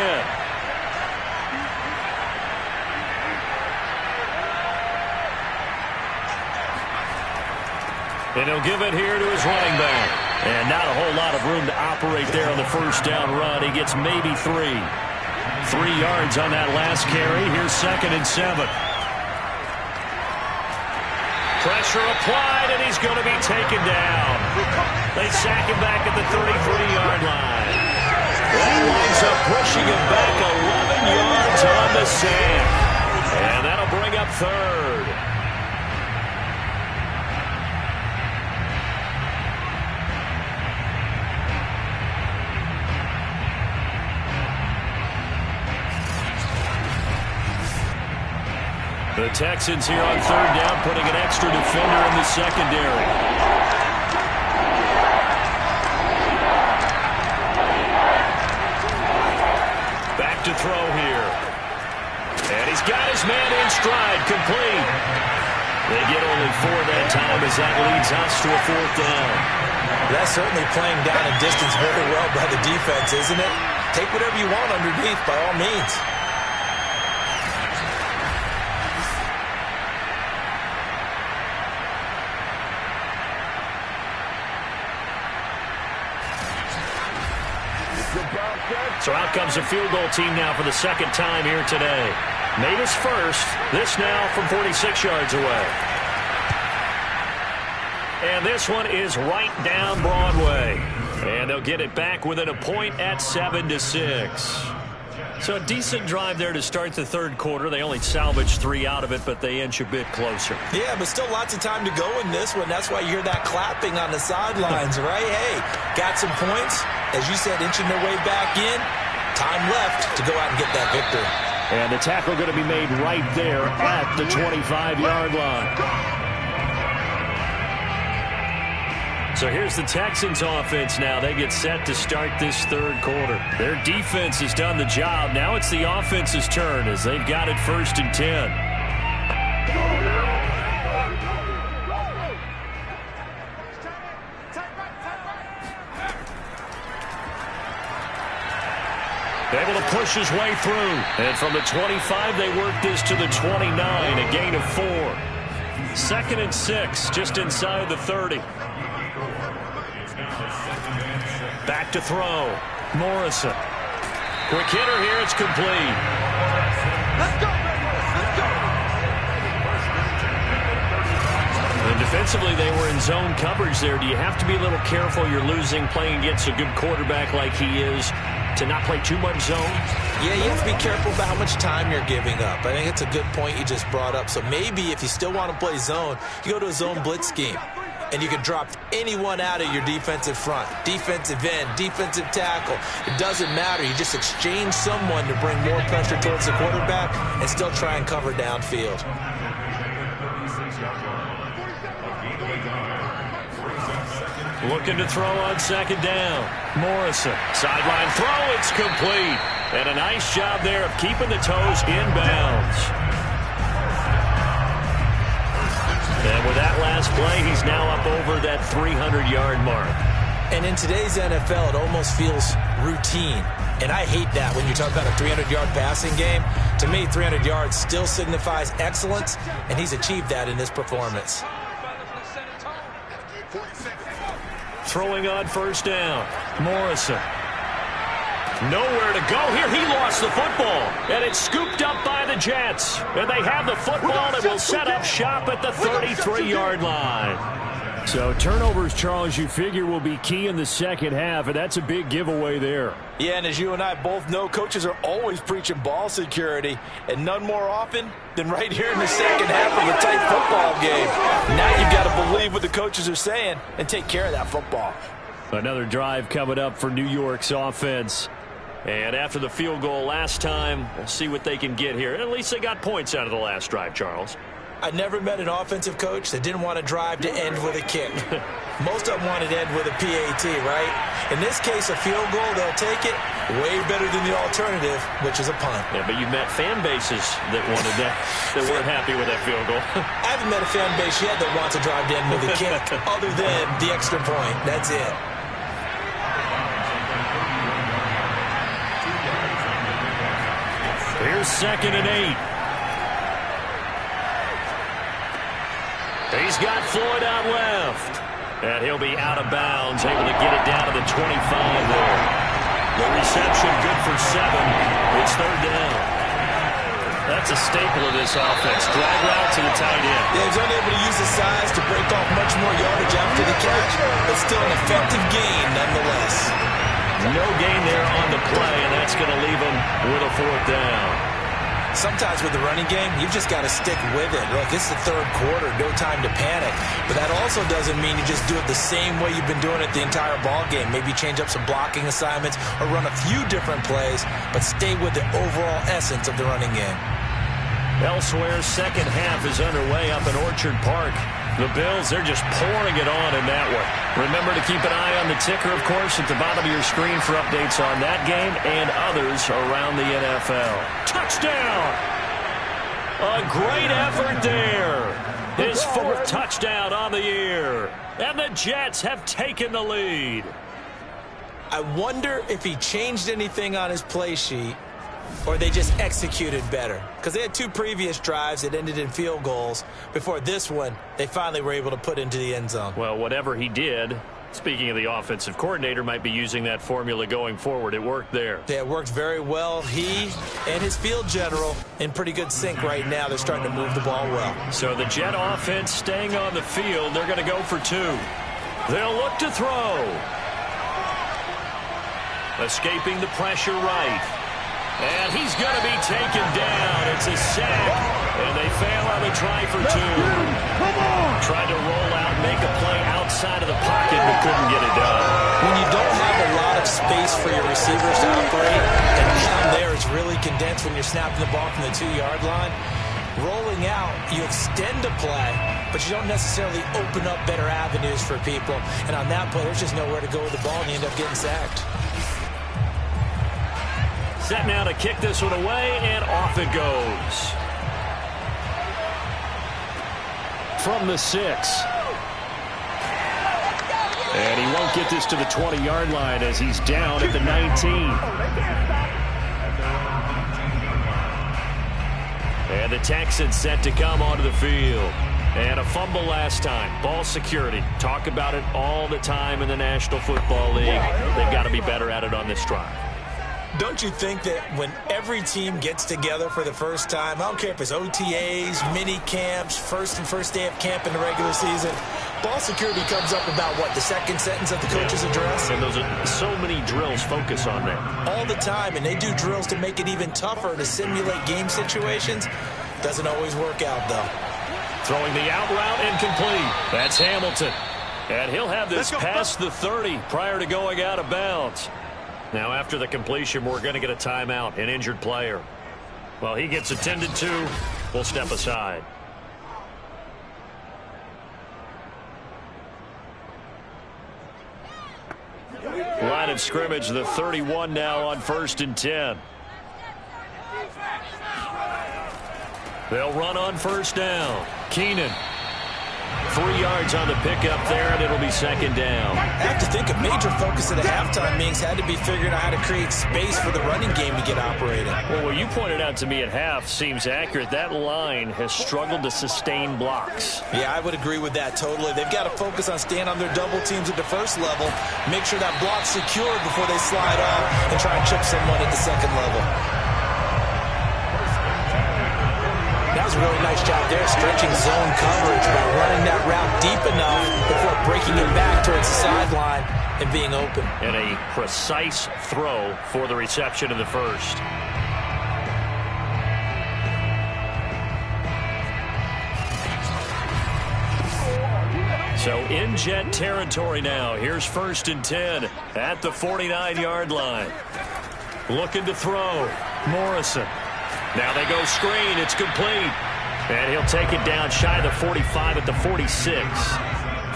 And he'll give it here to his running back. And not a whole lot of room to operate there on the first down run. He gets maybe 3. 3 yards on that last carry. Here's 2nd and 7. Pressure applied, and he's going to be taken down. They sack him back at the 33-yard line. That winds up pushing him back 11 yards on the sack. And that'll bring up 3rd. The Texans here on 3rd down, putting an extra defender in the secondary. Back to throw here. And he's got his man in stride, complete. They get only 4 that time as that leads us to a 4th down. That's certainly playing down a distance very well by the defense, isn't it? Take whatever you want underneath, by all means. So out comes a field goal team now for the 2nd time here today. Made his first. This now from 46 yards away. And this one is right down Broadway. And they'll get it back within a point at 7-6. So a decent drive there to start the third quarter. They only salvaged 3 out of it, but they inch a bit closer. Yeah, but still lots of time to go in this one. That's why you hear that clapping on the sidelines, right? Hey, got some points. As you said, inching their way back in. Time left to go out and get that victory. And the tackle going to be made right there at the 25-yard line. So here's the Texans offense now. They get set to start this third quarter. Their defense has done the job. Now it's the offense's turn as they've got it 1st and 10. Able to push his way through. And from the 25, they work this to the 29, a gain of 4. 2nd and 6, just inside the 30. Back to throw. Morrison. Quick hitter here. It's complete. Let's go, baby. Let's go. And defensively, they were in zone coverage there. Do you have to be a little careful? You're losing playing against a good quarterback like he is to not play too much zone? Yeah, you have to be careful about how much time you're giving up. I think it's a good point you just brought up. So maybe if you still want to play zone, you go to a zone blitz scheme. And you can drop anyone out of your defensive front, defensive end, defensive tackle. It doesn't matter. You just exchange someone to bring more pressure towards the quarterback and still try and cover downfield. Looking to throw on 2nd down. Morrison. Sideline throw. It's complete. And a nice job there of keeping the toes inbounds. And with that last play, he's now up over that 300-yard mark. And in today's NFL, it almost feels routine. And I hate that when you talk about a 300-yard passing game. To me, 300 yards still signifies excellence, and he's achieved that in this performance. Throwing on 1st down. Morrison. Nowhere to go here. He lost the football. And it's scooped up by the Jets. And they have the football and will set up shop at the 33-yard line. So turnovers, Charles, you figure will be key in the second half, and that's a big giveaway there. Yeah, and as you and I both know, coaches are always preaching ball security, and none more often than right here in the second half of a tight football game. Now you've got to believe what the coaches are saying and take care of that football. Another drive coming up for New York's offense. And after the field goal last time, we'll see what they can get here. At least they got points out of the last drive, Charles. I never met an offensive coach that didn't want to drive to end with a kick. Most of them wanted to end with a PAT, right? In this case, a field goal, they'll take it. Way better than the alternative, which is a punt. Yeah, but you've met fan bases that wanted that, that weren't happy with that field goal. I haven't met a fan base yet that wants to drive to end with a kick, other than the extra point. That's it. Here's 2nd and 8. He's got Floyd out left. And he'll be out of bounds, able to get it down to the 25 there. The reception good for 7. It's 3rd down. That's a staple of this offense. Drag route to the tight end. Yeah, he's only able to use his size to break off much more yardage after the catch, but still an effective gain nonetheless. No gain there on the play, and that's going to leave him with a 4th down. Sometimes with the running game, you've just got to stick with it. Look, it's the third quarter, no time to panic. But that also doesn't mean you just do it the same way you've been doing it the entire ball game. Maybe change up some blocking assignments or run a few different plays, but stay with the overall essence of the running game. Elsewhere, second half is underway up in Orchard Park. The Bills, they're just pouring it on in that one. Remember to keep an eye on the ticker, of course, at the bottom of your screen for updates on that game and others around the NFL. Touchdown! A great effort there. His 4th touchdown on the year. And the Jets have taken the lead. I wonder if he changed anything on his play sheet or they just executed better. Because they had 2 previous drives that ended in field goals. Before this one, they finally were able to put into the end zone. Well, whatever he did, speaking of the offensive coordinator, might be using that formula going forward. It worked there. Yeah, it worked very well. He and his field general in pretty good sync right now. They're starting to move the ball well. So the Jet offense staying on the field. They're going to go for 2. They'll look to throw. Escaping the pressure right. And he's going to be taken down. It's a sack, and they fail on the try for 2. Tried to roll out, make a play outside of the pocket, but couldn't get it done. When you don't have a lot of space for your receivers to operate, and down there is really condensed when you're snapping the ball from the 2-yard line, rolling out, you extend a play, but you don't necessarily open up better avenues for people. And on that play, there's just nowhere to go with the ball, and you end up getting sacked. Set now to kick this one away, and off it goes. From the 6. And he won't get this to the 20-yard line as he's down at the 19. And the Texans set to come onto the field. And a fumble last time. Ball security. Talk about it all the time in the National Football League. They've got to be better at it on this drive. Don't you think that when every team gets together for the first time, I don't care if it's OTAs, mini camps, first day of camp in the regular season, ball security comes up about, what, the second sentence of the coach's address? And those are so many drills focus on that. All the time, and they do drills to make it even tougher to simulate game situations. Doesn't always work out, though. Throwing the out route incomplete. That's Hamilton. And he'll have this past the 30 prior to going out of bounds. Now, after the completion, we're going to get a timeout, an injured player. Well, he gets attended to. We'll step aside. Line of scrimmage, the 31 now on 1st and 10. They'll run on 1st down. Keenan. 3 yards on the pickup there, and it'll be 2nd down. I have to think a major focus of the halftime meetings had to be figuring out how to create space for the running game to get operating. Well, what you pointed out to me at half seems accurate. That line has struggled to sustain blocks. Yeah, I would agree with that totally. They've got to focus on staying on their double teams at the first level, make sure that block's secured before they slide off and try and chip someone at the 2nd level. That was a really nice job there, stretching zone coverage by running that route deep enough before breaking it back towards the sideline and being open. And a precise throw for the reception in the 1st. So in Jet territory now. Here's 1st and 10 at the 49-yard line. Looking to throw. Morrison. Now they go screen. It's complete. And he'll take it down shy of the 45 at the 46.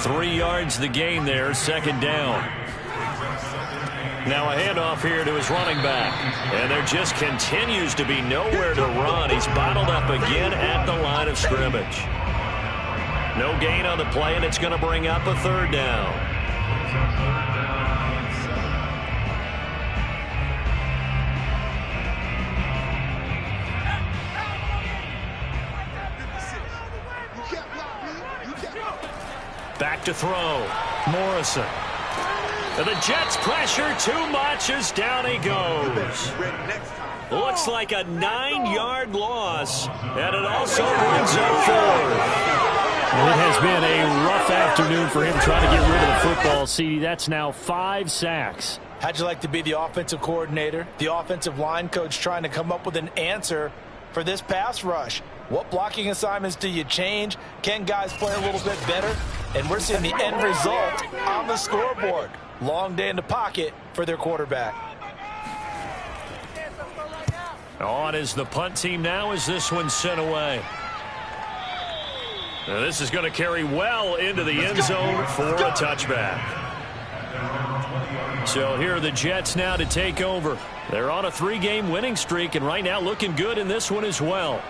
3 yards the gain there, 2nd down. Now a handoff here to his running back. And there just continues to be nowhere to run. He's bottled up again at the line of scrimmage. No gain on the play, and it's going to bring up a 3rd down. Back to throw. Morrison. And the Jets pressure too much as down he goes. Looks like a 9-yard loss, and it also brings up 4th. Well, it has been a rough afternoon for him trying to get rid of the football, CD. That's now 5 sacks. How'd you like to be the offensive coordinator, the offensive line coach trying to come up with an answer for this pass rush? What blocking assignments do you change? Can guys play a little bit better? And we're seeing the end result on the scoreboard. Long day in the pocket for their quarterback. On is the punt team now as this one's sent away. Now this is going to carry well into the end zone for a touchback. So here are the Jets now to take over. They're on a 3-game winning streak, and right now looking good in this one as well.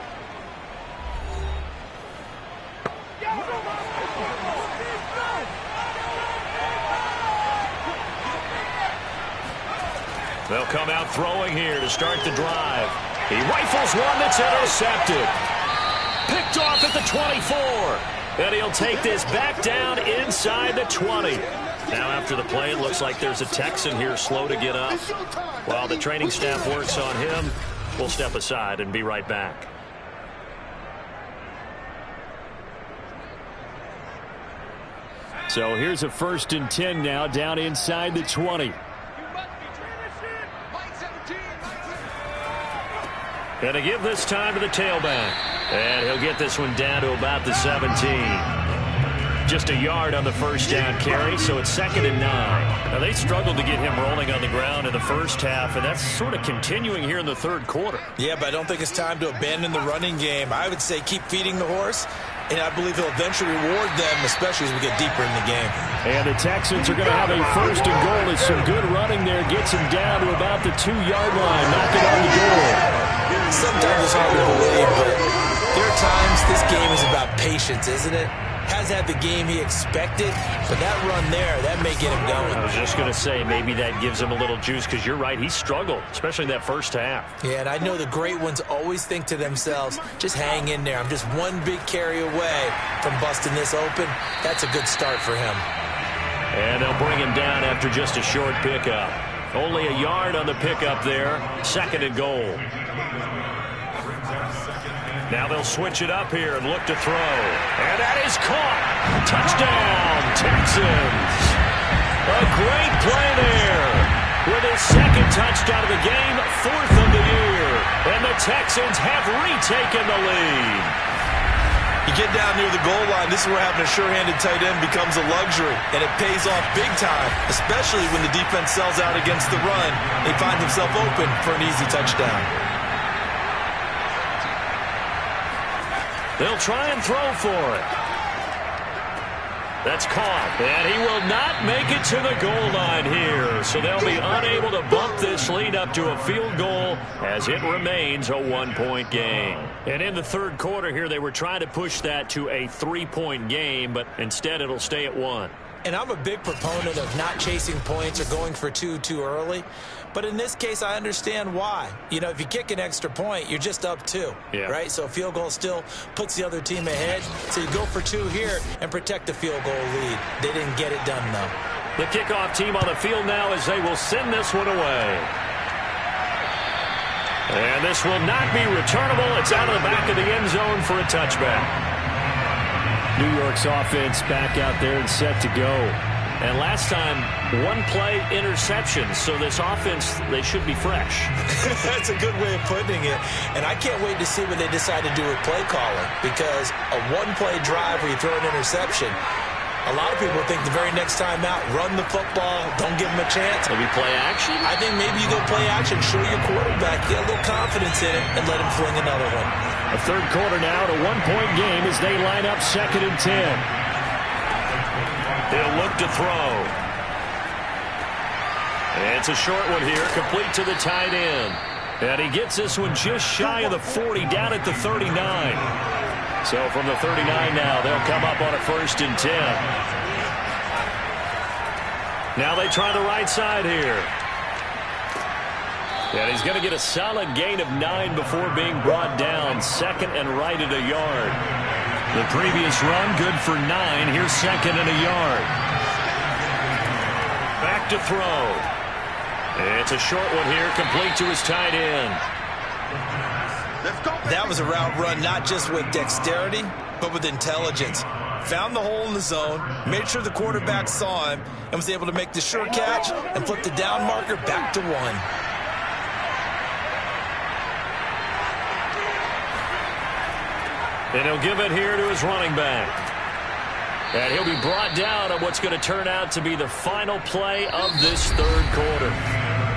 They'll come out throwing here to start the drive. He rifles one that's intercepted. Picked off at the 24. And he'll take this back down inside the 20. Now after the play, it looks like there's a Texan here slow to get up. While the training staff works on him, we'll step aside and be right back. So here's a 1st and 10 now down inside the 20. Going to give this time to the tailback. And he'll get this one down to about the 17. Just a yard on the first down carry, so it's 2nd and 9. Now, they struggled to get him rolling on the ground in the first half, and that's sort of continuing here in the third quarter. Yeah, but I don't think it's time to abandon the running game. I would say keep feeding the horse, and I believe he'll eventually reward them, especially as we get deeper in the game. And the Texans are going to have a 1st and goal as some good running there gets him down to about the 2-yard line, knocking on the goal. Sometimes it's hard to believe, but there are times this game is about patience, isn't it? Hasn't had the game he expected, but that run there, that may get him going. I was just going to say, maybe that gives him a little juice, because you're right, he struggled, especially in that first half. Yeah, and I know the great ones always think to themselves, just hang in there. I'm just one big carry away from busting this open. That's a good start for him. And they'll bring him down after just a short pickup. Only a yard on the pickup there, 2nd and goal. Now they'll switch it up here and look to throw. And that is caught. Touchdown, Texans. A great play there. With his 2nd touchdown of the game, 4th of the year. And the Texans have retaken the lead. You get down near the goal line, this is where having a sure-handed tight end becomes a luxury. And it pays off big time, especially when the defense sells out against the run. He finds himself open for an easy touchdown. They'll try and throw for it. That's caught. And he will not make it to the goal line here. So they'll be unable to bump this lead up to a field goal as it remains a 1-point game. And in the third quarter here, they were trying to push that to a 3-point game, but instead it'll stay at 1. And I'm a big proponent of not chasing points or going for two too early. But in this case, I understand why. You know, if you kick an extra point, you're just up 2, right? So a field goal still puts the other team ahead. So you go for 2 here and protect the field goal lead. They didn't get it done, though. The kickoff team on the field now as they will send this one away. And this will not be returnable. It's out of the back of the end zone for a touchback. New York's offense back out there and set to go. And last time, 1-play interception. So this offense, they should be fresh. That's a good way of putting it. And I can't wait to see what they decide to do with play calling. Because a 1-play drive where you throw an interception, a lot of people think the very next time out, run the football, don't give them a chance. Maybe play action? I think maybe you go play action, show your quarterback, get a little confidence in it, and let him fling another one. A third quarter now, a 1-point game as they line up 2nd and 10. He'll look to throw. It's a short one here, complete to the tight end. And he gets this one just shy of the 40, down at the 39. So from the 39 now, they'll come up on a 1st and 10. Now they try the right side here. And he's going to get a solid gain of 9 before being brought down. 2nd and right at a yard. The previous run, good for 9. Here's 2nd and a yard. Back to throw. It's a short one here, complete to his tight end. That was a route run not just with dexterity, but with intelligence. Found the hole in the zone, made sure the quarterback saw him, and was able to make the sure catch and flip the down marker back to 1. And he'll give it here to his running back. And he'll be brought down on what's going to turn out to be the final play of this third quarter.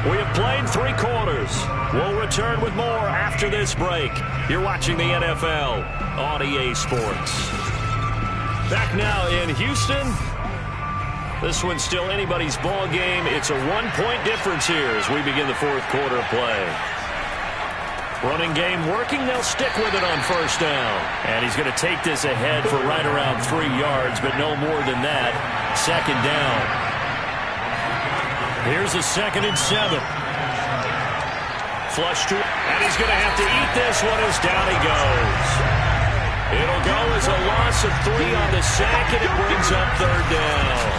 We have played 3 quarters. We'll return with more after this break. You're watching the NFL on EA Sports. Back now in Houston. This one's still anybody's ball game. It's a 1-point difference here as we begin the fourth quarter of play. Running game working. They'll stick with it on 1st down. And he's going to take this ahead for right around 3 yards, but no more than that. 2nd down. Here's a 2nd and 7. Flush to, and he's going to have to eat this one as down he goes. It'll go as a loss of 3 on the sack, and it brings up 3rd down.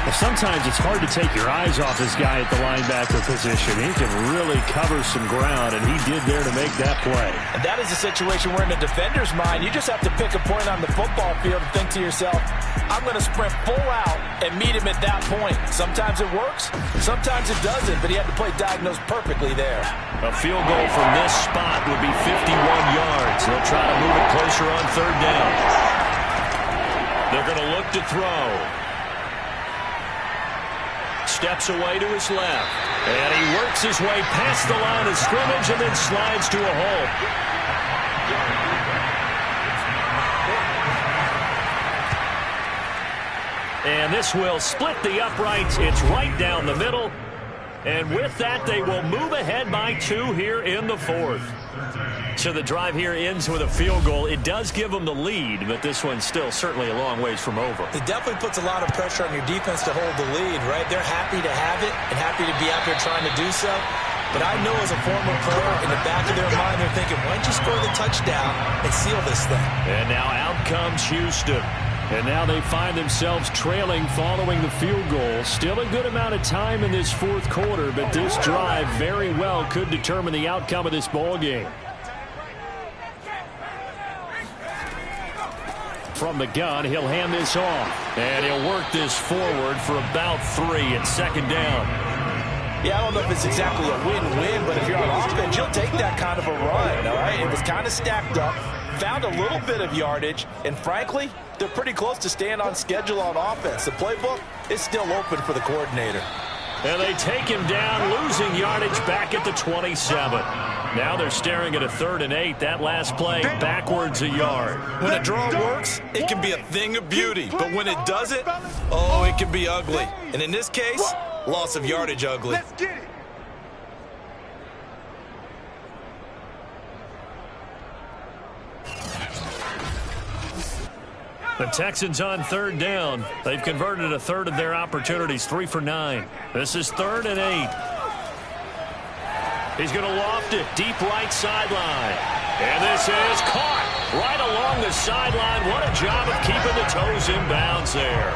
Well, sometimes it's hard to take your eyes off this guy at the linebacker position. He can really cover some ground, and he did there to make that play. And that is a situation where in the defender's mind, you just have to pick a point on the football field and think to yourself, I'm going to sprint full out and meet him at that point. Sometimes it works, sometimes it doesn't, but he had to play diagnosed perfectly there. A field goal from this spot would be 51 yards. They'll try to move it closer on third down. They're going to look to throw. Steps away to his left. And he works his way past the line of scrimmage and then slides to a hole. And this will split the uprights. It's right down the middle. And with that, they will move ahead by 2 here in the 4th. So the drive here ends with a field goal. It does give them the lead, but this one's still certainly a long ways from over. It definitely puts a lot of pressure on your defense to hold the lead, right? They're happy to have it and happy to be out there trying to do so. But I know as a former player, in the back of their mind, they're thinking, why don't you score the touchdown and seal this thing? And now out comes Houston. And now they find themselves trailing following the field goal. Still a good amount of time in this 4th quarter, but this drive very well could determine the outcome of this ball game. From the gun, he'll hand this off. And he'll work this forward for about 3 at 2nd down. Yeah, I don't know if it's exactly a win-win, but if you're on offense, you'll take that kind of a run, all right? It was kind of stacked up, found a little bit of yardage, and frankly, they're pretty close to staying on schedule on offense. The playbook is still open for the coordinator. And they take him down, losing yardage back at the 27. Now they're staring at a 3rd and 8. That last play backwards a yard. When a draw works, it can be a thing of beauty. But when it doesn't, oh, it can be ugly. And in this case, loss of yardage ugly. Let's get it. The Texans on 3rd down. They've converted a 1/3 of their opportunities, 3 for 9. This is 3rd and 8. He's going to loft it deep right sideline. And this is caught right along the sideline. What a job of keeping the toes in bounds there.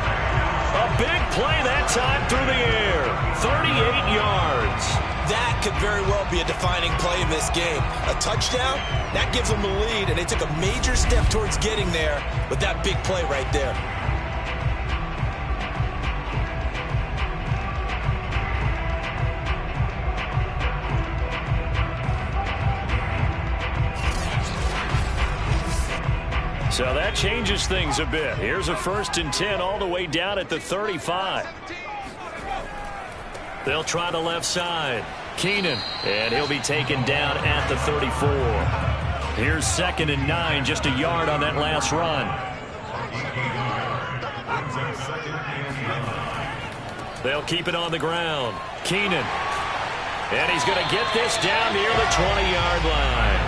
A big play that time through the air. 38 yards. That could very well be a defining play in this game. A touchdown, that gives them the lead, and they took a major step towards getting there with that big play right there. So that changes things a bit. Here's a 1st and 10 all the way down at the 35. They'll try the left side. Keenan, and he'll be taken down at the 34. Here's 2nd and 9, just a yard on that last run. They'll keep it on the ground. Keenan, and he's going to get this down near the 20-yard line.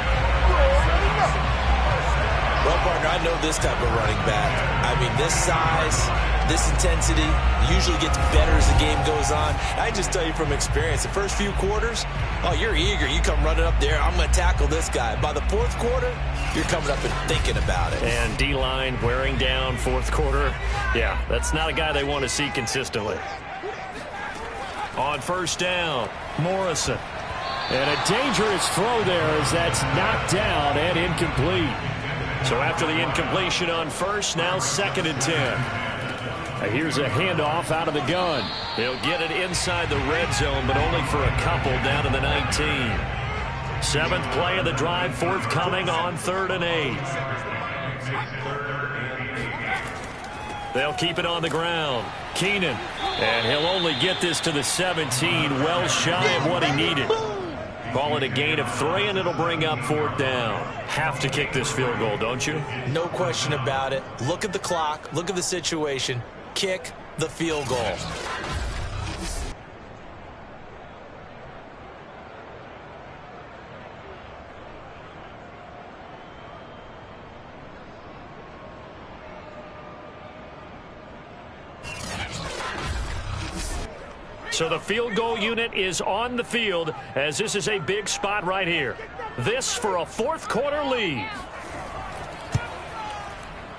Well, partner, I know this type of running back. I mean, this size, this intensity usually gets better as the game goes on. I just tell you from experience, the first few quarters, oh, you're eager. You come running up there, I'm going to tackle this guy. By the 4th quarter, you're coming up and thinking about it. And D-line wearing down 4th quarter. Yeah, that's not a guy they want to see consistently. On 1st down, Morrison. And a dangerous throw there as that's knocked down and incomplete. So after the incompletion on 1st, now 2nd and 10. Here's a handoff out of the gun. They'll get it inside the red zone, but only for a couple down to the 19. 7th play of the drive forthcoming on 3rd and 8. They'll keep it on the ground. Keenan, and he'll only get this to the 17, well shy of what he needed. Call it a gain of 3, and it'll bring up 4th down. Have to kick this field goal, don't you? No question about it. Look at the clock. Look at the situation. Kick the field goal. So the field goal unit is on the field as this is a big spot right here. This for a 4th quarter lead.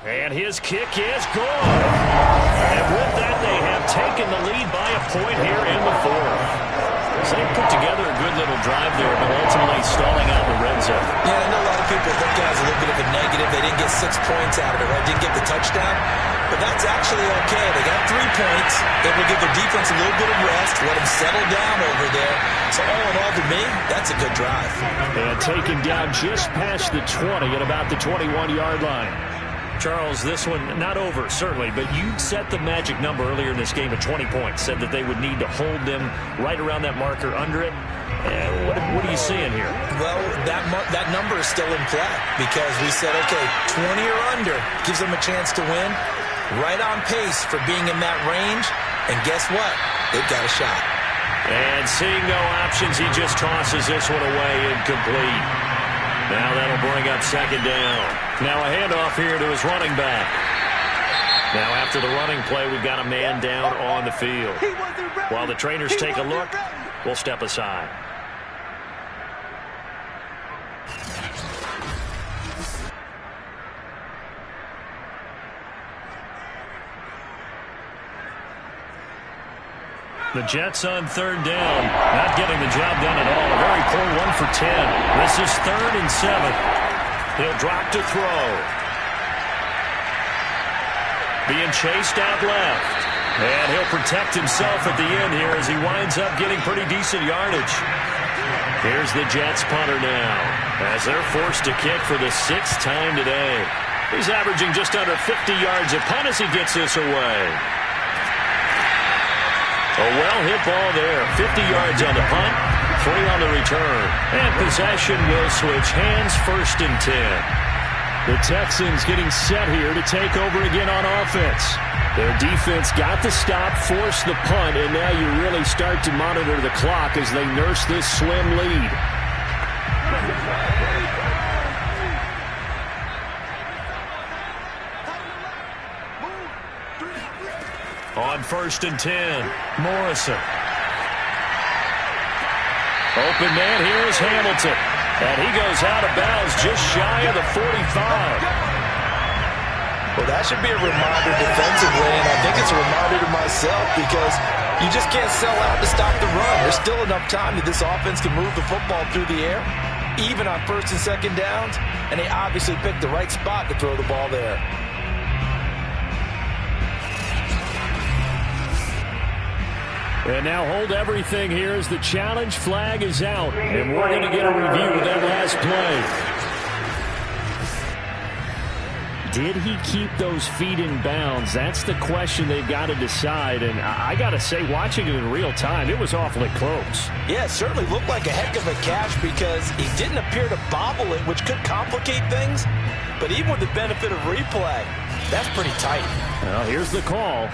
And his kick is good. And with that, they have taken the lead by a point here in the 4th. So they put together a good little drive there, but ultimately stalling out in the red zone. Yeah, I know a lot of people look at it as a little bit of a negative. They didn't get 6 points out of it, right? Didn't get the touchdown. But that's actually okay. They got 3 points. They will give their defense a little bit of rest, let them settle down over there. So all in all, to me, that's a good drive. And taken down just past the 20 at about the 21-yard line. Charles, this one not over, certainly, but you set the magic number earlier in this game at 20 points, said that they would need to hold them right around that marker under it. What are you seeing here? Well, that number is still in play because we said, okay, 20 or under gives them a chance to win. Right on pace for being in that range. And guess what? They've got a shot. And seeing no options, he just tosses this one away, incomplete. Now that'll bring up second down. Now a handoff here to his running back. Now after the running play, we've got a man down on the field. While the trainers take a look, we'll step aside. The Jets on third down, not getting the job done at all. A very poor 1 for 10. This is 3rd and 7. He'll drop to throw. Being chased out left. And he'll protect himself at the end here as he winds up getting pretty decent yardage. Here's the Jets punter now as they're forced to kick for the 6th time today. He's averaging just under 50 yards a punt as he gets this away. A well-hit ball there. 50 yards on the punt, 3 on the return. And possession will switch hands, 1st and 10. The Texans getting set here to take over again on offense. Their defense got the stop, forced the punt, and now you really start to monitor the clock as they nurse this slim lead. On 1st and 10, Morrison. Open man, here is Hamilton. And he goes out of bounds just shy of the 45. Well, that should be a reminder defensively, and I think it's a reminder to myself because you just can't sell out to stop the run. There's still enough time that this offense can move the football through the air, even on 1st and 2nd downs, and they obviously picked the right spot to throw the ball there. And now hold everything here as the challenge flag is out. And we're going to get a review of that last play. Did he keep those feet in bounds? That's the question they've got to decide. And I got to say, watching it in real time, it was awfully close. Yeah, it certainly looked like a heck of a catch because he didn't appear to bobble it, which could complicate things. But even with the benefit of replay, that's pretty tight. Well, here's the call.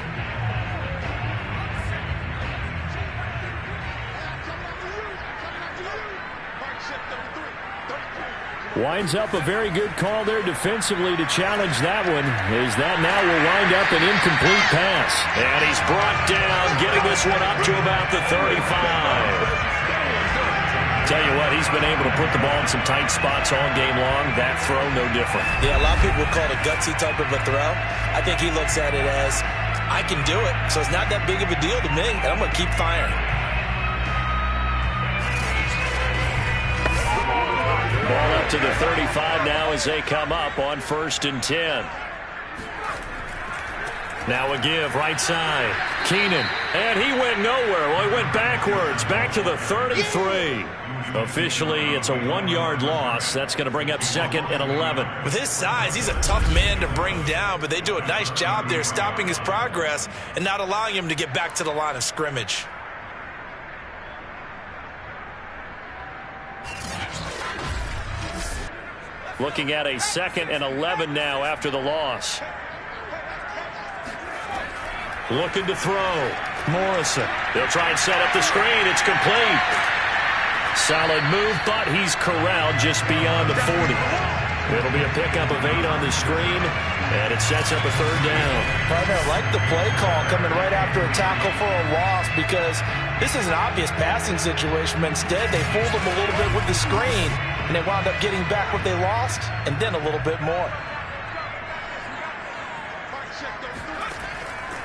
Winds up a very good call there defensively to challenge that one, as that now will wind up an incomplete pass. And he's brought down, getting this one up to about the 35. Tell you what, he's been able to put the ball in some tight spots all game long. That throw, no different. Yeah, a lot of people would call it a gutsy type of a throw. I think he looks at it as, I can do it, so it's not that big of a deal to me, and I'm going to keep firing. Ball up to the 35 now as they come up on 1st and 10. Now a give right side. Keenan. And he went nowhere. Well, he went backwards. Back to the 33. Officially, it's a 1-yard loss. That's going to bring up 2nd and 11. With his size, he's a tough man to bring down, but they do a nice job there stopping his progress and not allowing him to get back to the line of scrimmage. Looking at a 2nd and 11 now after the loss. Looking to throw. Morrison. They'll try and set up the screen. It's complete. Solid move, but he's corralled just beyond the 40. It'll be a pickup of 8 on the screen, and it sets up a 3rd down. Partner, I like the play call coming right after a tackle for a loss because this is an obvious passing situation, but instead they fooled him a little bit with the screen, and they wound up getting back what they lost, and then a little bit more.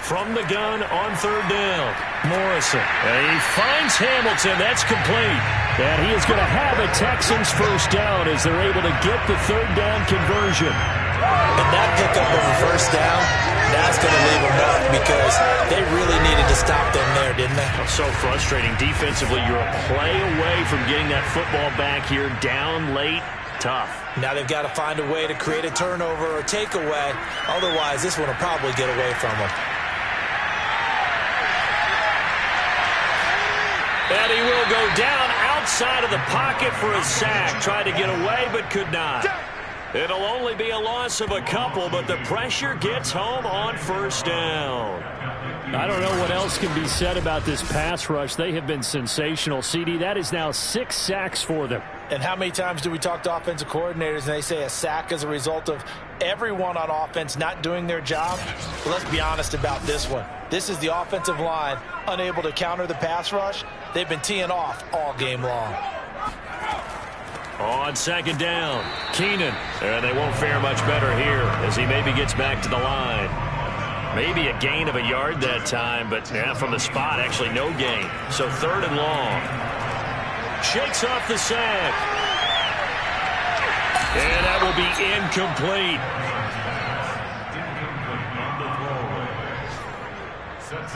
From the gun on third down, Morrison. And he finds Hamilton. That's complete. And he is going to have a Texans first down as they're able to get the third down conversion. And that pickup of a first down, that's going to leave them up because they really needed to stop them there, didn't they? So frustrating. Defensively, you're a play away from getting that football back here down late. Tough. Now they've got to find a way to create a turnover or takeaway. Otherwise, this one will probably get away from them. And he will go down outside of the pocket for a sack. Tried to get away, but could not. It'll only be a loss of a couple, but the pressure gets home on first down. I don't know what else can be said about this pass rush. They have been sensational. CD, that is now 6 sacks for them. And how many times do we talk to offensive coordinators and they say a sack is a result of everyone on offense not doing their job? Well, let's be honest about this one. This is the offensive line unable to counter the pass rush. They've been teeing off all game long. On second down, Keenan. And they won't fare much better here as he maybe gets back to the line. Maybe a gain of a yard that time, but from the spot, actually no gain. So third and long. Shakes off the sack. And that will be incomplete.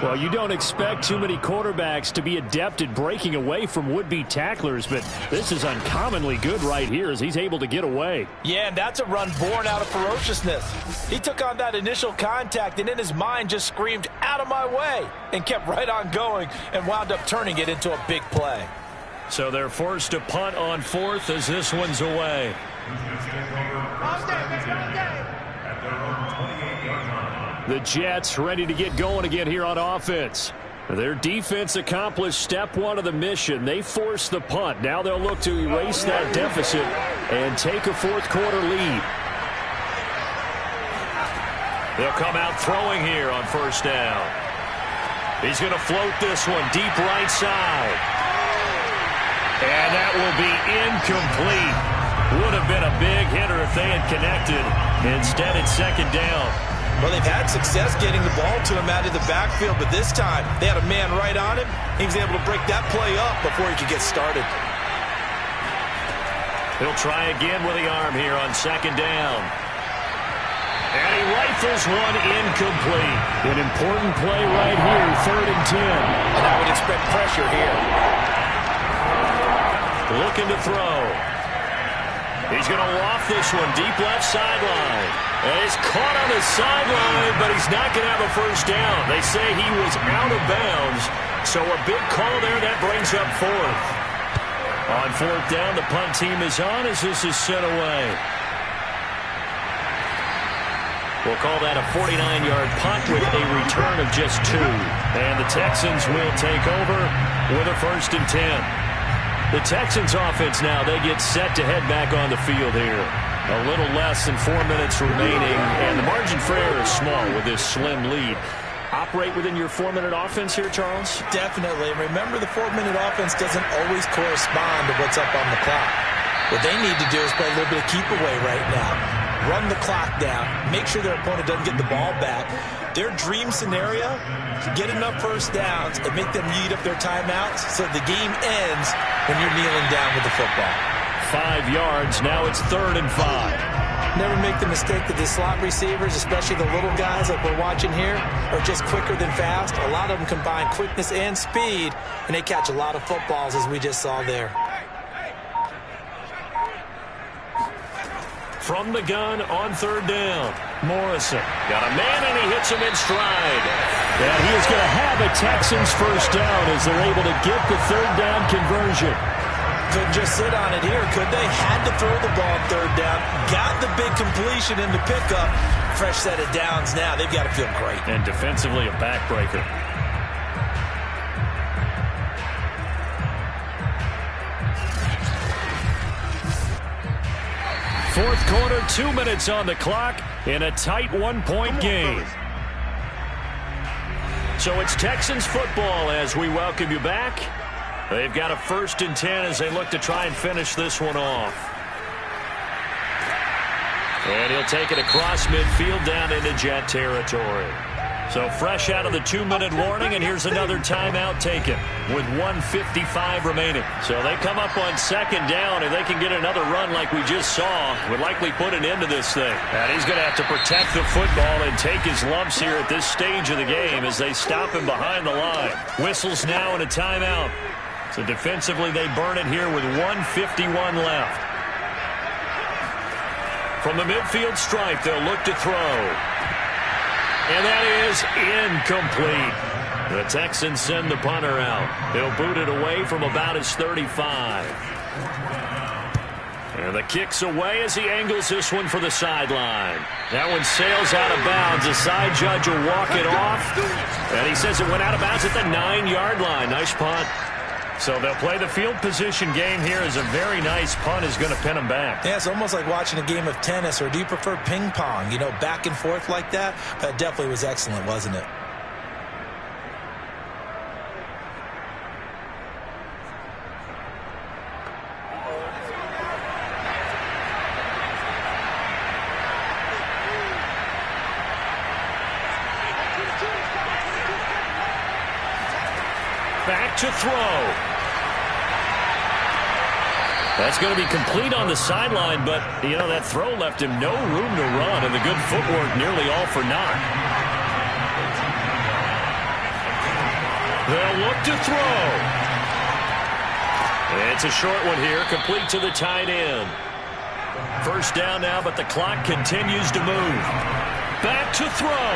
Well, you don't expect too many quarterbacks to be adept at breaking away from would-be tacklers, but this is uncommonly good right here as he's able to get away. Yeah, and that's a run born out of ferociousness. He took on that initial contact and in his mind just screamed, "Out of my way," and kept right on going and wound up turning it into a big play. So they're forced to punt on fourth as this one's away. The Jets ready to get going again here on offense. Their defense accomplished step one of the mission. They forced the punt. Now they'll look to erase that deficit and take a fourth quarter lead. They'll come out throwing here on first down. He's going to float this one deep right side. And that will be incomplete. Would have been a big hitter if they had connected. Instead, it's second down. Well, they've had success getting the ball to him out of the backfield, but this time they had a man right on him. He was able to break that play up before he could get started. He'll try again with the arm here on second down. And he rifles one incomplete. An important play right here, 3rd and 10. And I would expect pressure here. Looking to throw. He's going to loft this one deep left sideline. And he's caught on the sideline, but he's not going to have a first down. They say he was out of bounds, so a big call there. That brings up fourth. On fourth down, the punt team is on as this is sent away. We'll call that a 49-yard punt with a return of just 2. And the Texans will take over with a 1st and 10. The Texans offense now, they get set to head back on the field here. A little less than 4 minutes remaining, and the margin for error is small with this slim lead. Operate within your 4-minute offense here, Charles? Definitely. And remember, the 4-minute offense doesn't always correspond to what's up on the clock. What they need to do is play a little bit of keep away right now. Run the clock down. Make sure their opponent doesn't get the ball back. Their dream scenario, get enough first downs and make them eat up their timeouts so the game ends when you're kneeling down with the football. 5 yards. Now it's 3rd and 5. Never make the mistake that the slot receivers, especially the little guys like we're watching here, are just quicker than fast. A lot of them combine quickness and speed, and they catch a lot of footballs, as we just saw there. From the gun on 3rd down, Morrison. Got a man, and he hits him in stride. And he is going to have a Texans first down as they're able to get the 3rd down conversion. Couldn't just sit on it here, could they? Had to throw the ball on 3rd down. Got the big completion in the pickup. Fresh set of downs now. They've got to feel great. And defensively, a backbreaker. Fourth quarter, 2 minutes on the clock in a tight 1-point game. So it's Texans football as we welcome you back. They've got a 1st and 10 as they look to try and finish this one off. And he'll take it across midfield down into Jet territory. So fresh out of the 2-minute warning, and here's another timeout taken with 1:55 remaining. So they come up on second down, and they can get another run like we just saw. Would likely put an end to this thing. And he's going to have to protect the football and take his lumps here at this stage of the game as they stop him behind the line. Whistles now and a timeout. So defensively, they burn it here with 1:51 left. From the midfield stripe, they'll look to throw. And that is incomplete. The Texans send the punter out. He'll boot it away from about his 35. And the kick's away as he angles this one for the sideline. That one sails out of bounds. The side judge will walk it off. And he says it went out of bounds at the 9-yard line. Nice punt. So they'll play the field position game here as a very nice punt is going to pin them back. Yeah, it's almost like watching a game of tennis, or do you prefer ping pong? You know, back and forth like that? That definitely was excellent, wasn't it? Back to throw. That's going to be complete on the sideline, but, you know, that throw left him no room to run, and the good footwork nearly all for naught. They'll look to throw. It's a short one here, complete to the tight end. First down now, but the clock continues to move. Back to throw.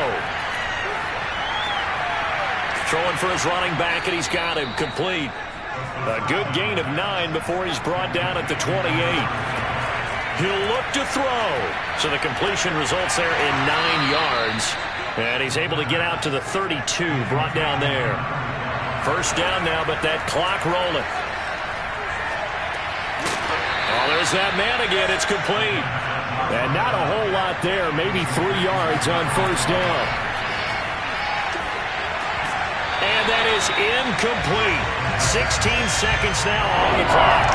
Throwing for his running back, and he's got him complete. A good gain of 9 before he's brought down at the 28. He'll look to throw. So the completion results there in 9 yards. And he's able to get out to the 32, brought down there. First down now, but that clock rolling. Oh, there's that man again. It's complete. And not a whole lot there, maybe 3 yards on first down. And that is incomplete. 16 seconds now on the clock.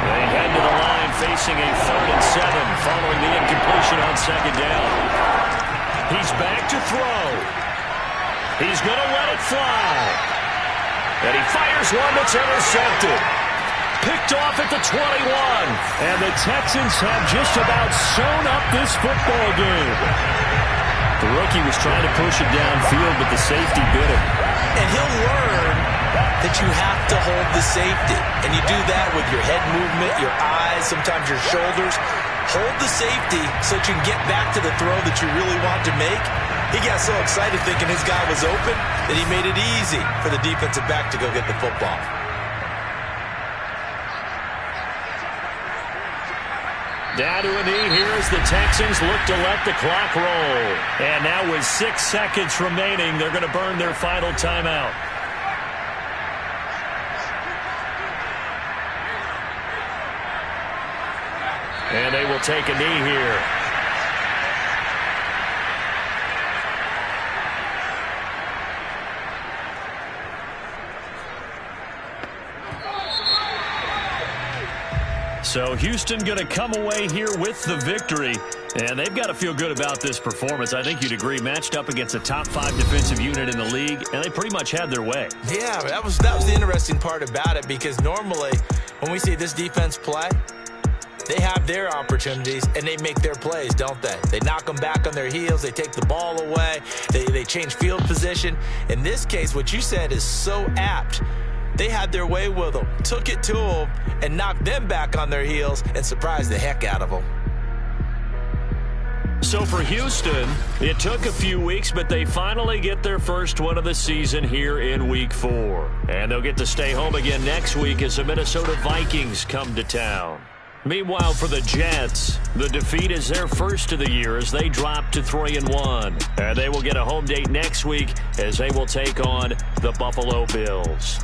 They head to the line facing a 3rd and 7 following the incompletion on second down. He's back to throw. He's going to let it fly. And he fires one that's intercepted. Picked off at the 21. And the Texans have just about sewn up this football game. The rookie was trying to push it downfield, but the safety bit him. And he'll learn that you have to hold the safety. And you do that with your head movement, your eyes, sometimes your shoulders. Hold the safety so that you can get back to the throw that you really want to make. He got so excited thinking his guy was open that he made it easy for the defensive back to go get the football. Down to a knee here as the Texans look to let the clock roll. And now with 6 seconds remaining, they're going to burn their final timeout. And they will take a knee here. So Houston going to come away here with the victory. And they've got to feel good about this performance. I think you'd agree. Matched up against a top 5 defensive unit in the league, and they pretty much had their way. Yeah, that was the interesting part about it, because normally when we see this defense play, they have their opportunities, and they make their plays, don't they? They knock them back on their heels. They take the ball away. They change field position. In this case, what you said is so apt. They had their way with them, took it to them, and knocked them back on their heels and surprised the heck out of them. So for Houston, it took a few weeks, but they finally get their first one of the season here in Week 4. And they'll get to stay home again next week as the Minnesota Vikings come to town. Meanwhile, for the Jets, the defeat is their first of the year as they drop to 3-1. And they will get a home date next week as they will take on the Buffalo Bills.